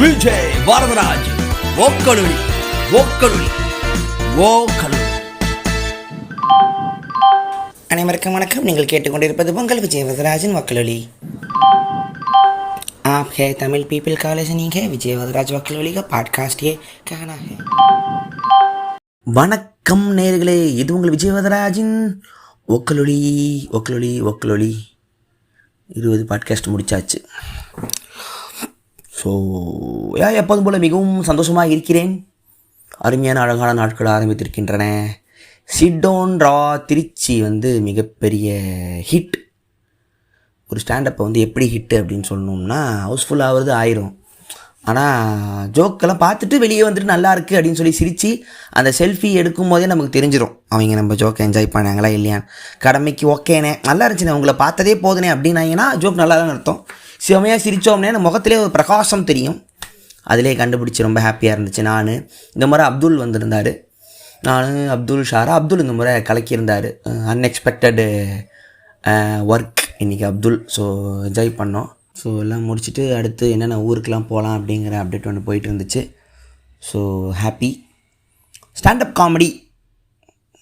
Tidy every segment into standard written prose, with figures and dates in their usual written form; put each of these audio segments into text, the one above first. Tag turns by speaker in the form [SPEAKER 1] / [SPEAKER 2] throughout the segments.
[SPEAKER 1] விஜய் வரதராஜ் ஓக்கலுளி ஓக்கலுளி ஓக்கலுளி.
[SPEAKER 2] அனைவருக்கும் வணக்கம். நீங்கள் கேட்டுக்கொண்டிருப்பது உங்கள் விஜய் வரதராஜின் वक्लुली। आप है तमिल पीपल का लिसनिंग है विजय वरदराज वक्लुली का पॉडकास्ट ये कहना है। வணக்கம் நேயர்களே, இது உங்கள் விஜய் வரதராஜின் ஒக்கலொலி ஒக்கலொலி ஒக்கலொலி 20 பாட்காஸ்ட் முடிச்சாச்சு. ஸோ எப்போதும் போல் மிகவும் சந்தோஷமாக இருக்கிறேன். அருமையான அழகான நாட்கள் ஆரம்பித்திருக்கின்றன. சிடோன் ரா திருச்சி மிகப்பெரிய ஹிட். ஒரு ஸ்டாண்டப்பை எப்படி ஹிட்டு அப்படின்னு சொல்லணும்னா ஹவுஸ்ஃபுல் ஆகிறது ஆயிரும். ஆனால் ஜோக்கெல்லாம் பார்த்துட்டு வெளியே வந்துட்டு நல்லா இருக்குது அப்படின்னு சொல்லி சிரித்து அந்த செல்ஃபி எடுக்கும் போதே நமக்கு தெரிஞ்சிடும் அவங்க நம்ம ஜோக்கை என்ஜாய் பண்ணாங்களா இல்லையான்னு. கடமைக்கு ஓகேனே நல்லா இருந்துச்சுண்ணே உங்களை பார்த்ததே போதுனே அப்படின்னாங்கன்னா ஜோக் நல்லா தான் அர்த்தம். செமையாக சிரித்தோம்னே முகத்திலே ஒரு பிரகாசம் தெரியும். அதிலே கண்டுபிடிச்சி ரொம்ப ஹாப்பியாக இருந்துச்சு. நான் இந்த முறை அப்துல் வந்திருந்தார். நான் அப்துல் ஷாரா அப்துல் இந்த முறை கலக்கியிருந்தார். அன்எக்ஸ்பெக்டடு ஒர்க் இன்றைக்கி அப்துல். ஸோ என்ஜாய் பண்ணோம். ஸோ எல்லாம் முடிச்சுட்டு அடுத்து என்னென்ன ஊருக்கெலாம் போகலாம் அப்படிங்கிற அப்டேட் ஒன்று போயிட்டு இருந்துச்சு. So happy. ஸ்டாண்டப் காமெடி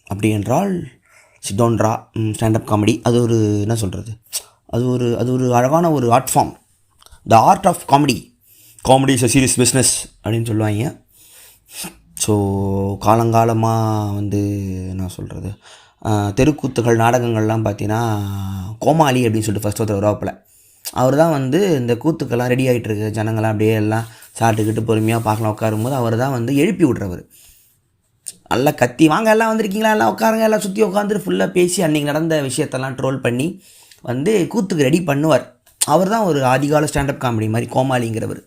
[SPEAKER 2] அப்படி என்றால் சிடோன்ரா ஸ்டாண்டப் காமெடி அது ஒரு என்ன சொல்கிறது, அது ஒரு அழகான ஒரு art form. The art of comedy. Comedy is a serious business அப்படின்னு சொல்லுவாங்க. ஸோ காலங்காலமாக என்ன சொல்கிறது, தெருக்கூத்துகள் நாடகங்கள்லாம் பார்த்தீங்கன்னா கோமாளி அப்படின்னு சொல்லிட்டு ஃபஸ்ட் ஒருத்தர் வருவாப்பில். அவர் தான் இந்த கூத்துக்கெல்லாம் ரெடி ஆகிட்டுருக்கு. ஜனங்களாம் அப்படியே எல்லாம் சாப்பிட்டுக்கிட்டு பொறுமையாக பார்க்கலாம் உட்காரும்போது அவர் தான் எழுப்பி விட்றவர். நல்லா கத்தி வாங்க எல்லாம் வந்திருக்கீங்களா, எல்லாம் உட்காருங்க, எல்லாம் சுற்றி உட்காந்துட்டு ஃபுல்லாக பேசி அன்றைக்கி நடந்த விஷயத்தெல்லாம் ட்ரோல் பண்ணி கூத்துக்கு ரெடி பண்ணுவார். அவர் தான் ஒரு ஆதிகால ஸ்டாண்டப் காமெடி மாதிரி கோமாளிங்கிறவர்.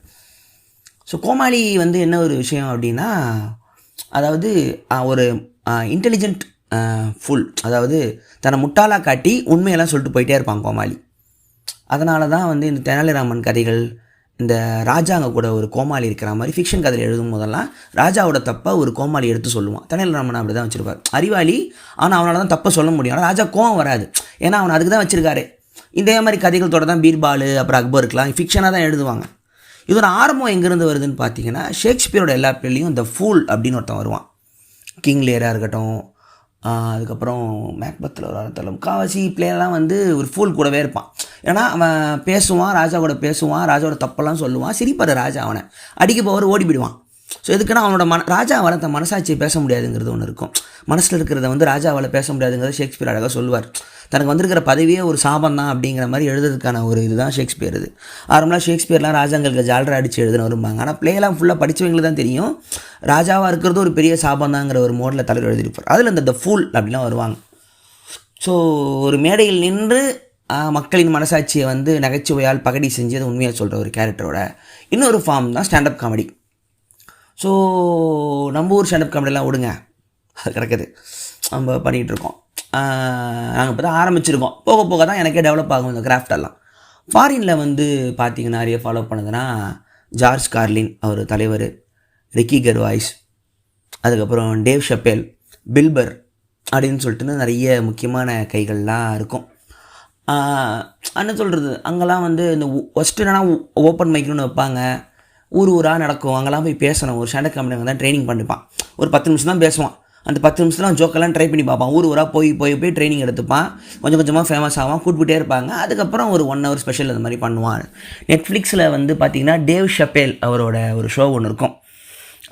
[SPEAKER 2] ஸோ கோமாளி என்ன ஒரு விஷயம் அப்படின்னா, அதாவது ஒரு இன்டெலிஜென்ட் ஃபுல், அதாவது தன்னை முட்டாளாக காட்டி உண்மையெல்லாம் சொல்லிட்டு போயிட்டே இருப்பாங்க கோமாளி. அதனால தான் இந்த தெனாலிராமன் கதைகள், இந்த ராஜாங்க கூட ஒரு கோமாளி இருக்கிற மாதிரி ஃபிக்ஷன் கதையில் எழுதும் போதெல்லாம் ராஜாவோட தப்பை ஒரு கோமாளி எடுத்து சொல்லுவான். தெனாலிராமன் அப்படி தான் வச்சுருப்பார். அறிவாளி, ஆனால் அவனால் தான் தப்பை சொல்ல முடியும். ஆனால் ராஜா கோவம் வராது, ஏன்னா அவன் அதுக்கு தான் வச்சுருக்காரு. இதே மாதிரி கதைகள் தொடர் தான் பீர்பால் அப்புறம் அக்பருக்கெலாம் ஃபிக்ஷனாக தான் எழுதுவாங்க. இதோட ஆரம்பம் எங்கேருந்து வருதுன்னு பார்த்தீங்கன்னா, ஷேக்ஸ்பியரோட எல்லா பிள்ளையும் இந்த ஃபூல் அப்படின்னு ஒருத்தன் வருவான். கிங் லியராக இருக்கட்டும், அதுக்கப்புறம் மேக்பத்தில் ஒரு அர்த்தம் முக்காவாசி பிளேயெல்லாம் ஒரு ஃபூல் கூடவே இருப்பான். ஏன்னா அவன் பேசுவான், ராஜா கூட பேசுவான், ராஜாவோட தப்பெல்லாம் சொல்லுவான், சிரிப்பார் ராஜா, அவனை அடிக்க போவர் ஓடிவிடுவான். ஸோ எதுக்குன்னா அவனோட ராஜாவால் தன் மனசாட்சியை பேச முடியாதுங்கிறது ஒன்று இருக்கும். மனசில் இருக்கிறத ராஜாவால் பேச முடியாதுங்கிறத ஷேக்ஸ்பியர் அழகாக சொல்லுவார். தனக்கு வந்திருக்கிற பதவியே ஒரு சாபம் தான் அப்படிங்கிற மாதிரி எழுதுறதுக்கான ஒரு இதுதான் ஷேக்ஸ்பியர். இது ஆரம்பமாக ஷேக்ஸ்பியர்லாம் ராஜாங்களுக்கு ஜால்ரா அடித்து எழுதுன வரும்பாங்க. ஆனால் பிளேயெல்லாம் ஃபுல்லாக படித்தவங்களுக்கு தான் தெரியும் ராஜாவாக இருக்கிறது ஒரு பெரிய சாபம் தாங்கிற ஒரு மோடில் தலைவர் எழுதியிருப்பார். அதில் இந்த ஃபூல் அப்படிலாம் வருவாங்க. ஸோ ஒரு மேடையில் நின்று மக்களின் மனசாட்சியை நகைச்சுவையால் பகடி செஞ்சு அதை உண்மையாக சொல்கிற ஒரு கேரக்டரோட இன்னொரு ஃபார்ம் தான் ஸ்டாண்டப் காமெடி. ஸோ நம்ம ஊர் ஸ்டாண்டப் காமெடியெல்லாம் விடுங்க, அது கிடக்குது, நம்ம பண்ணிகிட்ருக்கோம். நாங்கள் இப்போ தான் ஆரம்பிச்சிருக்கோம். போக போக தான் எனக்கே டெவலப் ஆகும் இந்த கிராஃப்டெல்லாம். ஃபாரினில் பார்த்திங்கன்னா நிறைய ஃபாலோ பண்ணதுன்னா ஜார்ஜ் கார்லின் அவர் தலைவர், ரிக்கி கெர்வாய்ஸ், அதுக்கப்புறம் டேவ் ஷப்பேல், பில்பர் அப்படின்னு சொல்லிட்டு நிறைய முக்கியமான கைகள்லாம் இருக்கும். என்ன சொல்கிறது, அங்கெல்லாம் இந்த ஃபஸ்ட்டு என்னன்னா ஓப்பன் மைக்னு வைப்பாங்க, ஊராக நடக்கும், அங்கெல்லாம் போய் பேசணும். ஒரு ஸ்டாண்டப் காமெடி தான் ட்ரைனிங் பண்ணிப்பான். ஒரு 10 நிமிஷம் தான் பேசுவான். அந்த 10 நிமிஷத்தில் ஜோக்கெல்லாம் ட்ரை பண்ணி பார்ப்பான். ஊராக போய் ட்ரைனிங் எடுத்துப்பான். கொஞ்சம் கொஞ்சமாக ஃபேமஸ் ஆவான், கூப்பிட்டே இருப்பாங்க. அதுக்கப்புறம் ஒரு 1 hour ஸ்பெஷல் அது மாதிரி பண்ணுவான். நெட்ஃப்ளிக்ஸில் பார்த்திங்கன்னா டேவ் ஷப்பேல் அவரோட ஒரு ஷோ ஒன்று இருக்கும்.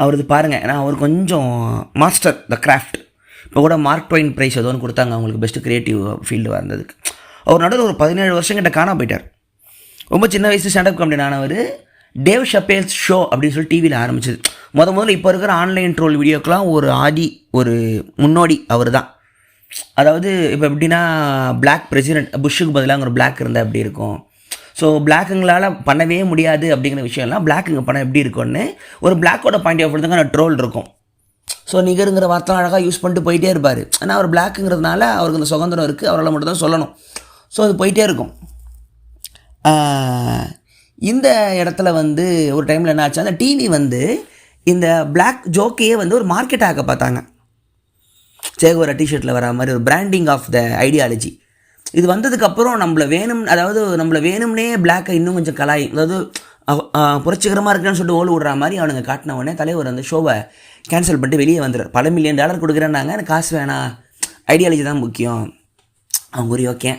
[SPEAKER 2] அவரது பாருங்கள், ஏன்னா அவர் கொஞ்சம் மாஸ்டர் த கிராஃப்ட். இப்போ கூட மார்க் ட்வைன் ப்ரைஸ் ஏதோ ஒன்று கொடுத்தாங்க அவங்களுக்கு பெஸ்ட்டு க்ரியேட்டிவ் ஃபீல்டு வந்ததுக்கு. அவர் நடுவில் ஒரு 17 வருஷம் கிட்ட காணாம போயிட்டார். ரொம்ப சின்ன வயசு ஸ்டாண்டப் காமெடி ஆனவர். டேவ் ஷப்பேல்ஸ் ஷோ அப்படின்னு சொல்லி டிவியில் ஆரம்பிச்சது. முதல்ல இப்போ இருக்கிற ஆன்லைன் ட்ரோல் வீடியோக்கெலாம் ஒரு முன்னோடி அவர் தான். அதாவது இப்போ எப்படின்னா, பிளாக் பிரசிடென்ட் புஷ்ஷுக்கு பதிலாக ஒரு பிளாக் இருந்தால் எப்படி இருக்கும், ஸோ பிளாக்குங்களால் பண்ணவே முடியாது அப்படிங்கிற விஷயம்லாம் பிளாக்குங்க பண்ண எப்படி இருக்கும்னு ஒரு பிளாக்கோட பாயிண்ட் ஆஃப் வியூக்கான ட்ரோல் இருக்கும். ஸோ நிகருங்கிற வார்த்தை அழகாக யூஸ் பண்ணிட்டு போயிட்டே இருப்பார். ஆனால் அவர் பிளாக்குங்கிறதுனால அவருக்கு அந்த சுதந்திரம் இருக்குது, அவரால் மட்டும் தான் சொல்லணும். ஸோ அது போயிட்டே இருக்கும். இந்த இடத்துல ஒரு டைமில் என்ன ஆச்சு, அந்த டிவி இந்த பிளாக் ஜோக்கையே ஒரு மார்க்கெட் ஆக்க பார்த்தாங்க. சேகோர டிஷர்ட்டில் வர மாதிரி ஒரு பிராண்டிங் ஆஃப் த ஐடியாலஜி. இது வந்ததுக்கப்புறம் நம்மளை வேணும்னே பிளாக்கை இன்னும் கொஞ்சம் அதாவது புரட்சிகரமாக இருக்குன்னு சொல்லிட்டு ஓடு விடுற மாதிரி அவனுங்க காட்டின உடனே தலைவர் வந்து ஷோவை கேன்சல் பண்ணிட்டு வெளியே வந்துடுறார். $1 மில்லியன் கொடுக்குறேன்னாங்க, எனக்கு காசு வேணாம், ஐடியாலஜி தான் முக்கியம். அவங்க ஒரு ஓகே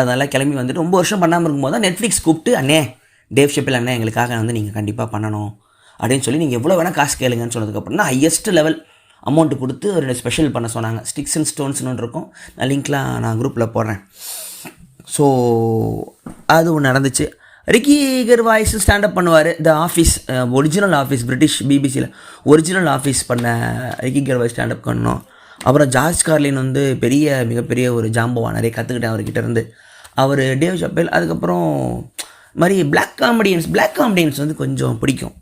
[SPEAKER 2] அதெல்லாம் கிளம்பி வந்துட்டு ரொம்ப வருஷம் பண்ணாமல் இருக்கும்போது தான் நெட்ஃப்ளிக்ஸ் கூப்பிட்டு, அண்ணே டேவ் ஷெப்பில் அண்ணே எங்களுக்காக வந்து நீங்கள் கண்டிப்பாக பண்ணணும் அப்படின்னு சொல்லி நீங்கள் எவ்வளோ வேணால் காசு கேளுங்கன்னு சொன்னதுக்கப்புறம் தான் ஹையஸ்ட் லெவல் அமௌண்ட்டு கொடுத்து ஒரு ஸ்பெஷல் பண்ண சொன்னாங்க. ஸ்டிக்ஸ் அண்ட் ஸ்டோன்ஸ்னு இருக்கும், நான் லிங்க்லாம் நான் குரூப்பில் போடுறேன். ஸோ அது ஒன்று நடந்துச்சு. ரிக்கி கெர்வாய்ஸ் ஸ்டாண்டப் பண்ணுவார். The office, original office, British பிபிசியில் ஒரிஜினல் ஆஃபீஸ் பண்ண ரிக்கி கெர்வாய்ஸ் ஸ்டாண்டப் பண்ணோம். அப்புறம் ஜார்ஜ் கார்லின் வந்து மிகப்பெரிய ஒரு ஜாம்பவா, நிறைய கற்றுக்கிட்டேன் அவர்கிட்ட இருந்து. அவர் டேவ் ஷப்பேல். அதுக்கப்புறம் மாதிரி பிளாக் காமெடியன்ஸ் வந்து கொஞ்சம் பிடிக்கும்.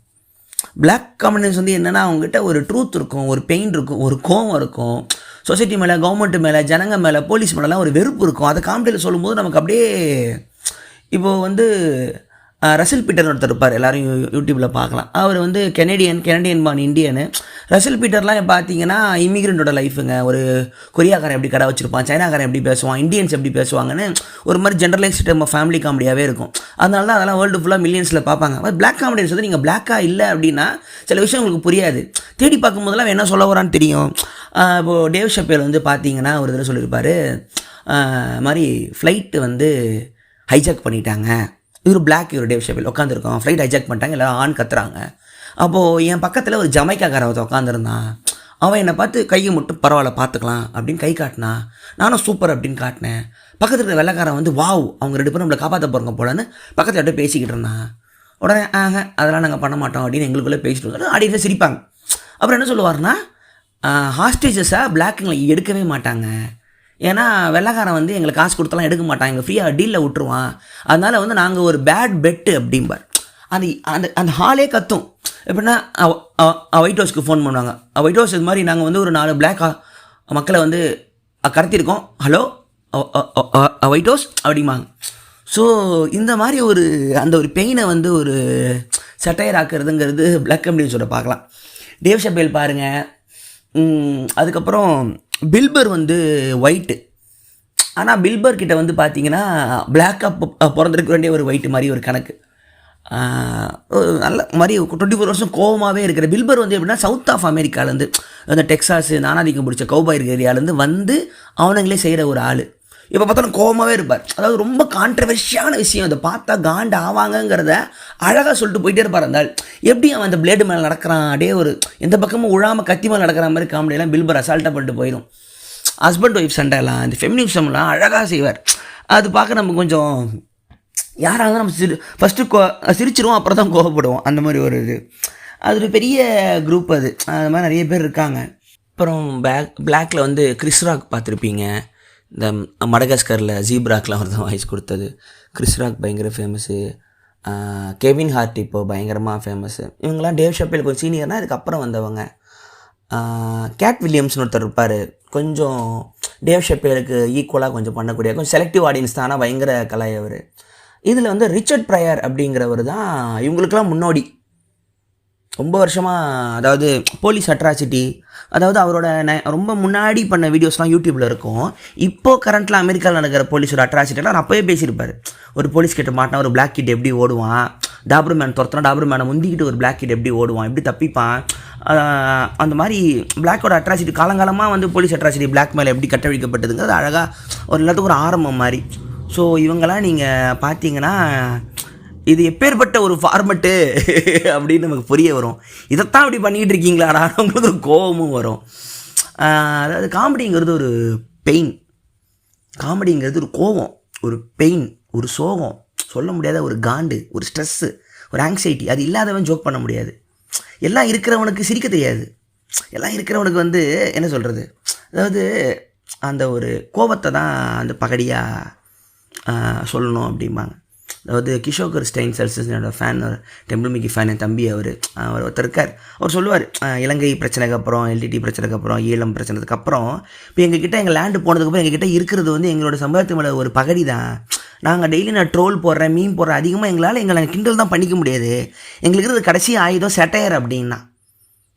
[SPEAKER 2] பிளாக் காமெடியன்ஸ் வந்து என்னென்னா, அவங்ககிட்ட ஒரு ட்ரூத் இருக்கும், ஒரு பெயின் இருக்கும், ஒரு கோவம் இருக்கும், சொசைட்டி மேலே, கவர்மெண்ட் மேலே, ஜனங்க மேலே, போலீஸ் மேலெலாம் ஒரு வெறுப்பு இருக்கும். அதை காமெடியில் சொல்லும்போது நமக்கு அப்படியே இப்போது வந்து ரசில் பீட்டர்னு ஒருத்தர் இருப்பார், எல்லோரும் யூடியூப்பில் பார்க்கலாம். அவர் வந்து கெனடியன் பான் இந்தியனு. ரசில் பீட்டர்லாம் பார்த்தீங்கன்னா இமிக்ரெண்ட்டோட லைஃபுங்க. ஒரு கொரியாக்காரன் எப்படி கடை வச்சுருப்பான், சைனாக்காரன் எப்படி பேசுவான், இந்தியன்ஸ் எப்படி பேசுவாங்கன்னு ஒரு மாதிரி ஜென்ரலைஸ்டு நம்ம ஃபேமிலி காமெடியாகவே இருக்கும். அதனால தான் அதெல்லாம் வேர்ல்டு ஃபுல்லாக மில்லியன்ஸில் பார்ப்பாங்க. பிளாக் காமெடியன்ஸ் வந்து நீங்கள் பிளாக்காக இல்லை அப்படின்னா சில விஷயம் உங்களுக்கு புரியாது. தேடி பார்க்கும்போதெல்லாம் என்ன சொல்ல வரான்னு தெரியும். இப்போது டேவ் ஷப்பேல் வந்து பார்த்தீங்கன்னா ஒரு தடவை சொல்லியிருப்பார், மாதிரி ஃப்ளைட்டு வந்து ஹைஜாக் பண்ணிட்டாங்க. இவர் பிளாக், இவர் டேவ் ஷப்பேல் உட்காந்துருக்கோம், ஃப்ளைட் ஹைஜாக் பண்ணிட்டாங்க, எல்லோரும் ஆன் கத்துறாங்க. அப்போது என் பக்கத்தில் ஒரு ஜமைக்காக்காரன் ஒருத்தன் உட்காந்துருந்தான். அவன் என்னை பார்த்து கையை மட்டும் பரவாயில்ல பார்த்துக்கலாம் அப்படின்னு கை காட்டினான். நானும் சூப்பர் அப்படின்னு காட்டினேன். பக்கத்தில் இருக்கிற வெள்ளைக்காரன் வந்து வாவ், அவங்க 2 பேரும் நம்மளை காப்பாற்ற போகிறாங்க போலன்னு பக்கத்தில் அப்படியே பேசிக்கிட்டு இருந்தான். உடனே அதெல்லாம் நாங்கள் பண்ண மாட்டோம் அப்படின்னு எங்களுக்குள்ளே பேசிட்டு வந்தோம். ஆடிட்டு சிரிப்பாங்க. அப்புறம் என்ன சொல்லுவார்னா, ஹாஸ்டேஜஸாக பிளாக்குங்களை எடுக்கவே மாட்டாங்க, ஏன்னா வெள்ளைக்காரன் வந்து எங்களுக்கு காசு கொடுத்தலாம் எடுக்க மாட்டான், எங்கள் ஃப்ரீயாக டீலில் விட்டுருவான், அதனால் வந்து நாங்கள் ஒரு பேட் பெட்டு அப்படிம்பார். அந்த ஹாலே கத்தும். எப்படின்னா ஒயிட் ஹவுஸ்க்கு ஃபோன் பண்ணுவாங்க. ஒயிட் ஹவுஸ் இது மாதிரி நாங்கள் வந்து ஒரு 4 பிளாக் மக்களை வந்து கடத்தியிருக்கோம், ஹலோ ஒயிட் ஹவுஸ் அப்படிம்பாங்க. ஸோ இந்த மாதிரி அந்த ஒரு பெயினை வந்து ஒரு சட்டையர் ஆக்குறதுங்கிறது பிளாக் காமெடியன்ஸோட பார்க்கலாம். டேவ் ஷப்பேல் பாருங்கள். அதுக்கப்புறம் பில்பர் வந்து ஒயிட்டு, ஆனால் பில்பர் கிட்ட வந்து பார்த்தீங்கன்னா பிளாக்காக பிறந்திருக்க வேண்டிய ஒரு ஒயிட்டு மாதிரி ஒரு கணக்கு. நல்ல மாதிரி 24 வருஷம் கோவமாகவே இருக்கிற பில்பர் வந்து எப்படின்னா சவுத் ஆஃப் அமெரிக்காலேருந்து, அந்த டெக்ஸாஸு நானாதிக்கம் பிடிச்ச கௌபாய் ஏரியாலேருந்து வந்து அவனுங்களே செய்கிற ஒரு ஆள். இப்போ பார்த்தாலும் கோவமாகவே இருப்பார். அதாவது ரொம்ப கான்ட்ரவர்ஷியான விஷயம், அதை பார்த்தா காண்டு ஆவாங்கங்கிறத அழகாக சொல்லிட்டு போயிட்டே இருப்பார். அந்த எப்படி அவன் அந்த பிளேடு மேலே நடக்கிறான், அப்படியே ஒரு எந்த பக்கமும் உழாமல் கத்தி மேலே நடக்கிற மாதிரி காமெடியெல்லாம் பில்பர் அசால்ட்டாக பண்ணிட்டு போயிடும். ஹஸ்பண்ட் ஒய்ஃப் சண்டைலாம், இந்த ஃபெமினிசம்லாம் அழகாக செய்வார். அது பார்க்க நம்ம கொஞ்சம் யாராக நம்ம ஃபஸ்ட்டு சிரிச்சிருவோம், அப்புறம் தான் கோவப்படுவோம். அந்த மாதிரி ஒரு அது ஒரு பெரிய குரூப். அது மாதிரி நிறைய பேர் இருக்காங்க. அப்புறம் பிளாக்கில் வந்து கிறிஸ் ராக் பார்த்துருப்பீங்க. இந்த மடகாஸ்கரில் ஜீப்ராக்லாம் ஒரு தான் வாய்ஸ் கொடுத்தது. கிறிஸ் ராக் பயங்கர ஃபேமஸ்ஸு. கெவின் ஹார்ட் இப்போ பயங்கரமாக ஃபேமஸ்ஸு. இவங்கெல்லாம் டேவ் ஷப்பேல் கொஞ்சம் சீனியர்னால் இதுக்கப்புறம் வந்தவங்க. கேட் வில்லியம்ஸ்னு ஒருத்தர் இருப்பார், கொஞ்சம் டேவ் ஷப்பேலுக்கு ஈக்குவலாக கொஞ்சம் பண்ணக்கூடிய, கொஞ்சம் செலக்டிவ் ஆடியன்ஸ் தான், ஆனால் பயங்கர கலாயவர். இதில் வந்து ரிச்சர்ட் ப்ரையர் அப்படிங்கிறவர் தான் இவங்களுக்கெல்லாம் முன்னோடி. ரொம்ப வருஷமாக, அதாவது போலீஸ் அட்ராசிட்டி, அதாவது அவரோட ரொம்ப முன்னாடி பண்ண வீடியோஸ்லாம் யூடியூப்பில் இருக்கும். இப்போது கரண்ட்டில் அமெரிக்காவில் நடக்கிற போலீஸோட அட்ராசிட்டிலாம் அப்போயே பேசியிருப்பார். ஒரு போலீஸ் கிட்ட மாட்டினா ஒரு பிளாக் கிட் எப்படி ஓடுவான், டாபர் மேன் துரத்துனா டாபர் மேனை முந்திக்கிட்டு ஒரு பிளாக் கிட் எப்படி ஓடுவான், எப்படி தப்பிப்பான், அந்த மாதிரி பிளாக்கோட அட்ராசிட்டி காலங்காலமாக வந்து போலீஸ் அட்ராசிட்டி பிளாக் மேலே எப்படி கட்டழிக்கப்பட்டதுங்கிறது அழகாக ஒரு எல்லாத்துக்கும் ஒரு ஆரம்பம் மாதிரி. ஸோ இவங்கெல்லாம் நீங்கள் பார்த்தீங்கன்னா இது எப்பேற்பட்ட ஒரு ஃபார்மெட்டு அப்படின்னு நமக்கு புரிய வரும். இதைத்தான் அப்படி பண்ணிக்கிட்டு இருக்கீங்களாடா உங்களுக்கு ஒரு கோபமும் வரும். அதாவது காமெடிங்கிறது ஒரு பெயின், காமெடிங்கிறது ஒரு கோபம், ஒரு பெயின், ஒரு சோகம், சொல்ல முடியாத ஒரு காண்டு, ஒரு ஸ்ட்ரெஸ்ஸு, ஒரு ஆங்ஸைட்டி. அது இல்லாதவன் ஜோக் பண்ண முடியாது. எல்லாம் இருக்கிறவனுக்கு சிரிக்க தெரியாது. எல்லாம் இருக்கிறவனுக்கு வந்து என்ன சொல்கிறது, அதாவது அந்த ஒரு கோபத்தை தான் அந்த பகடியாக சொல்லணும் அப்படிம்பாங்க. அதாவது கிஷோகர் ஸ்டைன் செல்சனோட ஃபேன், ஒரு டெம்பிள் மிக்கி ஃபேன், என் தம்பி. அவர் ஒருத்தர் இருக்கார். அவர் சொல்லுவார், இலங்கை பிரச்சனைக்கு அப்புறம், எல்டிடி பிரச்சனைக்கு அப்புறம், ஈழம் பிரச்சனைக்கு அப்புறம் இப்போ எங்ககிட்ட எங்கள் லேண்டு போனதுக்கப்புறம் எங்ககிட்ட இருக்கிறது வந்து எங்களோட சமுதாயத்து மேலே ஒரு பகடி தான். நாங்கள் டெய்லி நான் ட்ரோல் போடுறேன், மீன் போடுறேன், அதிகமாக எங்களை கிண்டல் தான் பண்ணிக்க முடியாது. எங்களுக்கு இருக்கிறது கடைசி ஆயுதம் செட்டையர் அப்படின்னா.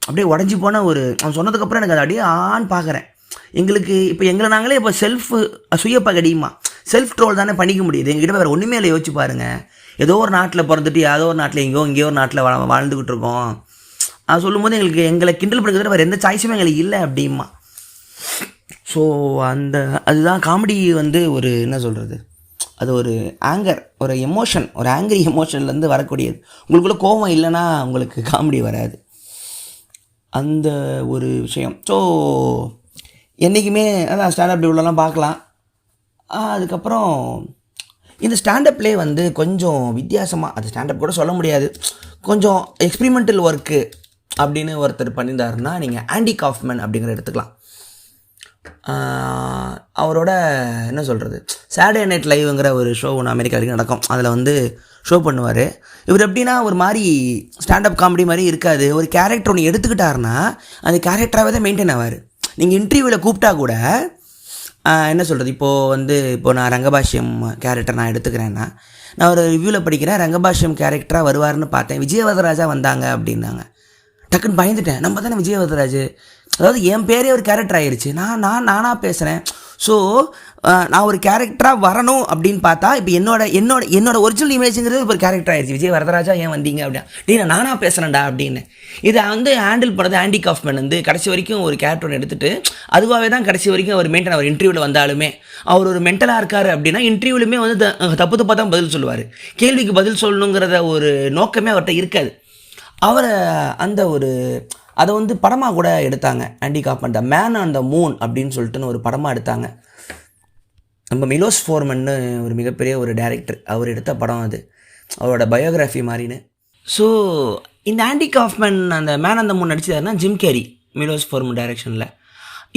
[SPEAKER 2] அப்படியே உடஞ்சி போன ஒரு அவன் சொன்னதுக்கப்புறம் எனக்கு அதை அப்படியே பார்க்குறேன். எங்களுக்கு இப்போ நாங்களே இப்போ சுய பகடியுமா, செல்ஃப் ட்ரோல் தானே பண்ணிக்க முடியுது. எங்ககிட்ட வேறு ஒன்றுமே இல்லை. யோசிச்சு பாருங்கள், ஏதோ ஒரு நாட்டில் பிறந்துட்டு ஏதோ ஒரு நாட்டில் எங்கேயோ ஒரு நாட்டில் வாழ்ந்துக்கிட்டு இருக்கோம். அது சொல்லும்போது எங்களை கிண்டல் பண்ணுறது வேறு எந்த சாய்ஸுமே எங்களுக்கு இல்லை அப்படிமா. ஸோ அதுதான் காமெடி வந்து ஒரு என்ன சொல்கிறது, அது ஒரு ஆங்கர், ஒரு எமோஷன், ஒரு ஆங்கிரி எமோஷன்லேருந்து வரக்கூடியது. உங்களுக்குள்ளே கோபம் இல்லைன்னா உங்களுக்கு காமெடி வராது, அந்த ஒரு விஷயம். ஸோ என்றைக்குமே அதான் ஸ்டாண்டப் இவ்வளோலாம் பார்க்கலாம். அதுக்கப்புறம் இந்த ஸ்டாண்டப்லேயே வந்து கொஞ்சம் வித்தியாசமாக, அது ஸ்டாண்டப் கூட சொல்ல முடியாது, கொஞ்சம் எக்ஸ்பிரிமெண்டல் ஒர்க்கு அப்படின்னு ஒருத்தர் பண்ணியிருந்தாருன்னா நீங்கள் ஆண்டி காஃப்மேன் அப்படிங்கிற எடுத்துக்கலாம். அவரோட என்ன சொல்கிறது, சாட்டர்டே நைட் லைவ்ங்கிற ஒரு ஷோ ஒன்று அமெரிக்கா வரைக்கும் நடக்கும். அதில் வந்து ஷோ பண்ணுவார். இவர் எப்படின்னா ஒரு மாதிரி ஸ்டாண்டப் காமெடி மாதிரி இருக்காது. ஒரு கேரக்டர் ஒன்று எடுத்துக்கிட்டாருன்னா அந்த கேரக்டராகவே தான் மெயின்டைன் ஆவார். நீங்கள் இன்டர்வியூவில் கூப்பிட்டா கூட என்ன சொல்கிறது, இப்போது நான் ரங்கபாஷ்யம் கேரக்டர் நான் எடுத்துக்கிறேன்னா, நான் ஒரு ரிவ்யூவில் படிக்கிறேன், ரங்கபாஷ்யம் கேரக்டராக வருவார்னு பார்த்தேன், விஜயவதராஜா வந்தாங்க அப்படின்னாங்க. டக்குன்னு பயந்துட்டேன், நம்ம தானே விஜயவதராஜ், அதாவது என் பேரே ஒரு கேரக்டர் ஆகிடுச்சு, நானாக பேசுகிறேன். ஸோ நான் ஒரு கேரக்டராக வரணும் அப்படின்னு பார்த்தா இப்போ என்னோட ஒரிஜினல் இமேஜுங்கிறது ஒரு கேரக்டர் ஆகிடுச்சு. விஜய் வரதராஜா ஏன் வந்தீங்க அப்படின்னா நானாக பேசுகிறேன்டா அப்படின்னு. இதை வந்து ஹேண்டில் பண்ணுறது ஆண்டி காஃப்மேன் வந்து கடைசி வரைக்கும் ஒரு கேரக்டர் எடுத்துகிட்டு அதுவாகவே தான் கடைசி வரைக்கும் அவர் மெயின்டைன். அவர் இன்டர்வியூவில் வந்தாலுமே அவர் ஒரு மென்டலாக இருக்கார் அப்படின்னா இன்டர்வியூலுமே வந்து தப்பாக தான் பதில் சொல்லுவார். கேள்விக்கு பதில் சொல்லணுங்கிறத ஒரு நோக்கமே அவர்கிட்ட இருக்காது. அவரை அந்த ஒரு அதை வந்து படமாக கூட எடுத்தாங்க. Aunty Kaufmann the man on the Moon அப்படின்னு சொல்லிட்டுன்னு ஒரு படமாக எடுத்தாங்க. நம்ம மிலோஸ் ஃபோர்மன்னு ஒரு மிகப்பெரிய ஒரு டைரக்டர், அவர் எடுத்த படம் அது, அவரோட பயோகிராஃபி மாதிரின்னு. ஸோ இந்த ஆண்டி காஃப்மேன் அந்த மேன் ஆன் த மூன் நடிச்சதாருன்னா ஜிம் கேரி, மிலோஸ் ஃபோர்மன் டைரக்ஷனில்.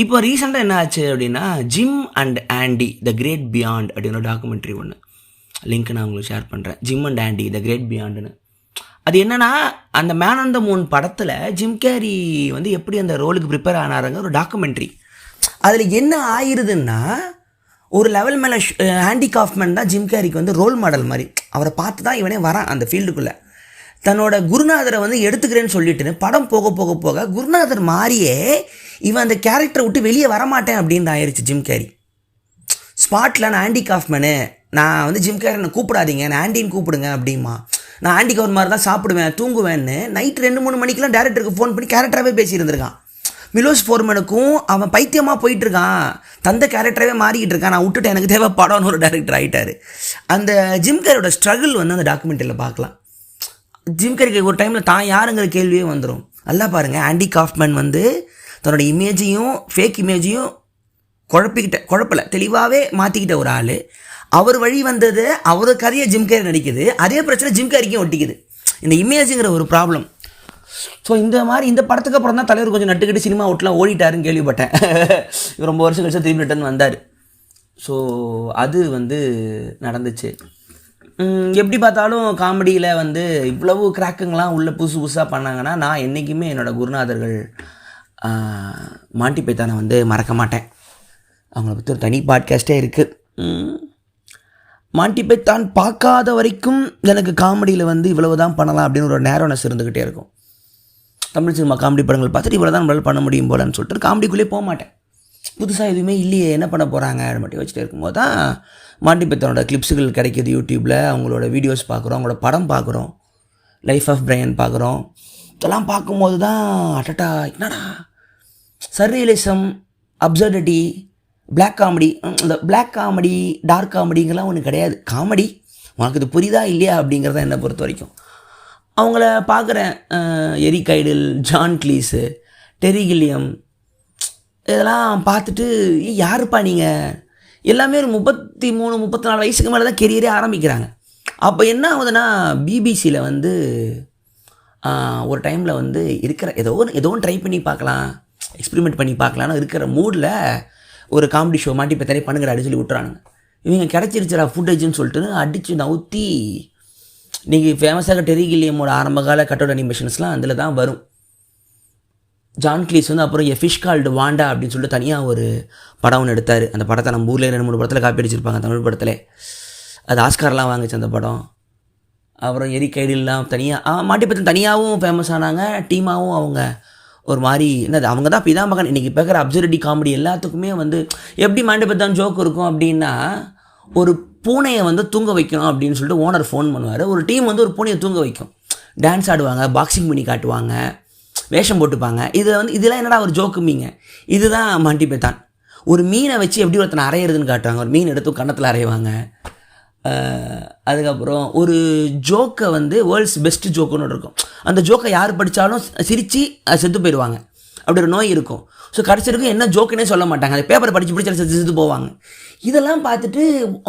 [SPEAKER 2] இப்போ ரீசெண்டாக என்ன ஆச்சு அப்படின்னா Jim and Andy the great beyond அப்படின்னு ஒரு டாக்குமெண்ட்ரி ஒன்று, லிங்க் நான் உங்களுக்கு ஷேர் பண்ணுறேன். Jim and Andy the great பியாண்டுன்னு. அது என்னென்னா அந்த மேன் ஆன் த மூன் படத்தில் ஜிம் கேரி வந்து எப்படி அந்த ரோலுக்கு ப்ரிப்பேர் ஆனாருங்க ஒரு டாக்குமெண்ட்ரி. அதில் என்ன ஆயிடுதுன்னா ஒரு லெவல் மேலே ஆண்டி காஃப்மேன் தான் ஜிம் கேரிக்கு வந்து ரோல் மாடல் மாதிரி. அவரை பார்த்து தான் இவனே வரான் அந்த ஃபீல்டுக்குள்ளே. தன்னோட குருநாதரை வந்து எடுத்துக்கிறேன்னு சொல்லிட்டுன்னு படம் போக போக போக குருநாதர் மாதிரியே இவன் அந்த கேரக்டரை விட்டு வெளியே வரமாட்டேன் அப்படின்னு ஆயிடுச்சு ஜிம் கேரி. ஸ்பாட்டில் நான் ஆண்டி காஃப்மேனு, நான் வந்து ஜிம் கேரி என்னை கூப்பிடாதீங்க, நான் ஆண்டின்னு கூப்பிடுங்க அப்படிமா. நான் ஆண்டி கவர் மாதிரி தான் சாப்பிடுவேன் தூங்குவேன்னு நைட்டு 2-3 மணிக்கெலாம் டேரக்டருக்கு ஃபோன் பண்ணி கேரக்டராகவே பேசியிருந்திருக்கான். மிலோஸ் ஃபோர்மனுக்கும் அவன் பைத்தியமாக போயிட்டுருக்கான், தந்த கேரக்டராகவே மாறிக்கிட்டு இருக்கான், நான் விட்டுட்டு எனக்கு தேவை படம்னு ஒரு டேரக்டர் ஆகிட்டார். அந்த ஜிம் கேரியோட ஸ்ட்ரகிள் வந்து அந்த டாக்குமெண்ட்ரியில் பார்க்கலாம். ஜிம் கேரிக்கு ஒரு டைமில் தான் யாருங்கிற கேள்வியே வந்துடும். நல்லா பாருங்கள், ஆண்டி காஃப்மேன் வந்து தன்னோட இமேஜையும் ஃபேக் இமேஜையும் குழப்பலை, தெளிவாகவே மாற்றிக்கிட்ட ஒரு ஆள். அவர் வழி வந்தது, அவர் கதையை ஜிம் கேரி நடிக்குது, அதே பிரச்சனை ஜிம் கேரிக்கும் ஒட்டிக்குது, இந்த இமேஜுங்கிற ஒரு ப்ராப்ளம். ஸோ இந்த படத்துக்கு அப்புறம் தான் தலைவர் கொஞ்சம் நட்டுக்கிட்டு சினிமா அவுட்லாம் ஓடிட்டாருன்னு கேள்விப்பட்டேன். ரொம்ப வருஷம் கழிச்சு திரும்பி ரிட்டன் வந்தார். ஸோ அது வந்து நடந்துச்சு. எப்படி பார்த்தாலும் காமெடியில் வந்து இவ்வளவு கிராக்குங்கெலாம் உள்ள புதுசாக பண்ணாங்கன்னா நான் என்றைக்குமே என்னோடய குருநாதர்கள் மாண்டி பைத்தானை வந்து மறக்க மாட்டேன். அவங்கள பற்றி ஒரு தனி பாட்காஸ்ட்டே இருக்குது. மாண்டி பைத்தான் பார்க்காத வரைக்கும் எனக்கு காமெடியில் வந்து இவ்வளவு தான் பண்ணலாம் அப்படின்னு ஒரு நேரோனஸ் இருந்துக்கிட்டே இருக்கும். தமிழ் சினிமா காமெடி படங்கள் பார்த்துட்டு இவ்வளோ தான் நம்மளால் பண்ண முடியும் போலன்னு சொல்லிட்டு காமெடிக்குள்ளே போக மாட்டேன். புதுசாக எதுவுமே இல்லையே என்ன பண்ண போகிறாங்க அப்படின்னு மட்டும் வச்சுட்டு இருக்கும்போது தான் மாண்டி பைத்தானோட கிளிப்ஸுகள் கிடைக்கிது யூடியூப்பில். அவங்களோட வீடியோஸ் பார்க்குறோம், அவங்களோட படம் பார்க்குறோம், லைஃப் ஆஃப் பிரையன் பார்க்குறோம். இதெல்லாம் பார்க்கும்போது தான் அட்டட்டா என்னடா சர்ரியலிசம், அப்சர்டிட்டி, பிளாக் காமெடி, இந்த பிளாக் காமெடி டார்க் காமெடிங்கெல்லாம் ஒன்று கிடையாது. காமெடி உனக்கு இது புரியுதா இல்லையா அப்படிங்கிறத என்னை பொறுத்த வரைக்கும். அவங்கள பார்க்குறேன், Eric Idle, John Cleese, Terry Gilliam, இதெல்லாம் பார்த்துட்டு யாருப்பா நீங்கள், எல்லாமே ஒரு 33-34 வயசுக்கு மேலே தான் கெரியரே ஆரம்பிக்கிறாங்க. அப்போ என்ன ஆகுதுன்னா பிபிசியில் வந்து ஒரு டைமில் வந்து இருக்கிற ஏதோ ஒன்று ட்ரை பண்ணி பார்க்கலாம், எக்ஸ்பெரிமெண்ட் பண்ணி பார்க்கலான்னு இருக்கிற மூடில் ஒரு காமெடி ஷோ மாட்டி இப்போ தனியாக பண்ணுங்கடா அப்படின்னு சொல்லி விட்டுறானுங்க. இவங்க கிடச்சிருச்சுடா ஃபுட்டேஜ்னு சொல்லிட்டு அடித்து நவுத்தி. நீங்கள் ஃபேமஸாக டெரி கில்லியமோட ஆரம்பகால கட்டோட அனிமேஷன்ஸ்லாம் அதில் தான் வரும். ஜான் கிளீஸ் வந்து அப்புறம் எ ஃபிஷ் கால்டு வாண்டா அப்படின்னு சொல்லிட்டு தனியாக ஒரு படம் ஒன்று எடுத்தார். அந்த படத்தை நம்ம ஊரில் 2-3 படத்தில் காப்பி அடிச்சிருப்பாங்க, தமிழ் படத்தில். அது ஆஸ்கார்லாம் வாங்கிச்சு அந்த படம். அப்புறம் எரிக் ஐடில்லாம் தனியாக மாட்டி பற்றி தனியாகவும் ஃபேமஸ் ஆனாங்க, டீமாகவும் அவங்க ஒரு மாதிரி என்னது அவங்க தான் இப்போ இதான் மகன். இன்றைக்கி பார்க்குற அப்சர்டிட்டி காமெடி எல்லாத்துக்குமே வந்து எப்படி மாண்டி பற்றி தான் ஜோக் இருக்கும் அப்படின்னா, ஒரு பூனையை வந்து தூங்க வைக்கணும் அப்படின்னு சொல்லிட்டு ஓனர் ஃபோன் பண்ணுவார். ஒரு டீம் வந்து ஒரு பூனையை தூங்க வைக்கும். டான்ஸ் ஆடுவாங்க, பாக்ஸிங் பண்ணி காட்டுவாங்க, வேஷம் போட்டுப்பாங்க. இதெல்லாம் என்னடா ஒரு ஜோக்குமிங்க. இதுதான் மாண்டி பைத்தான். ஒரு மீனை வச்சு எப்படி ஒருத்தனை அரையிறதுன்னு காட்டுவாங்க. ஒரு மீன் எடுத்து கன்னத்தில் அரைவாங்க. அதுக்கப்புறம் ஒரு ஜோக்கை வந்து வேர்ல்ட்ஸ் பெஸ்ட் ஜோக்குன்னு இருக்கும். அந்த ஜோக்கை யார் படித்தாலும் சிரித்து செத்து போயிடுவாங்க. அப்படி ஒரு நோய் இருக்கும். ஸோ கடைசிக்கும் என்ன ஜோக்குன்னே சொல்ல மாட்டாங்க. அந்த பேப்பரை படித்து செத்து போவாங்க. இதெல்லாம் பார்த்துட்டு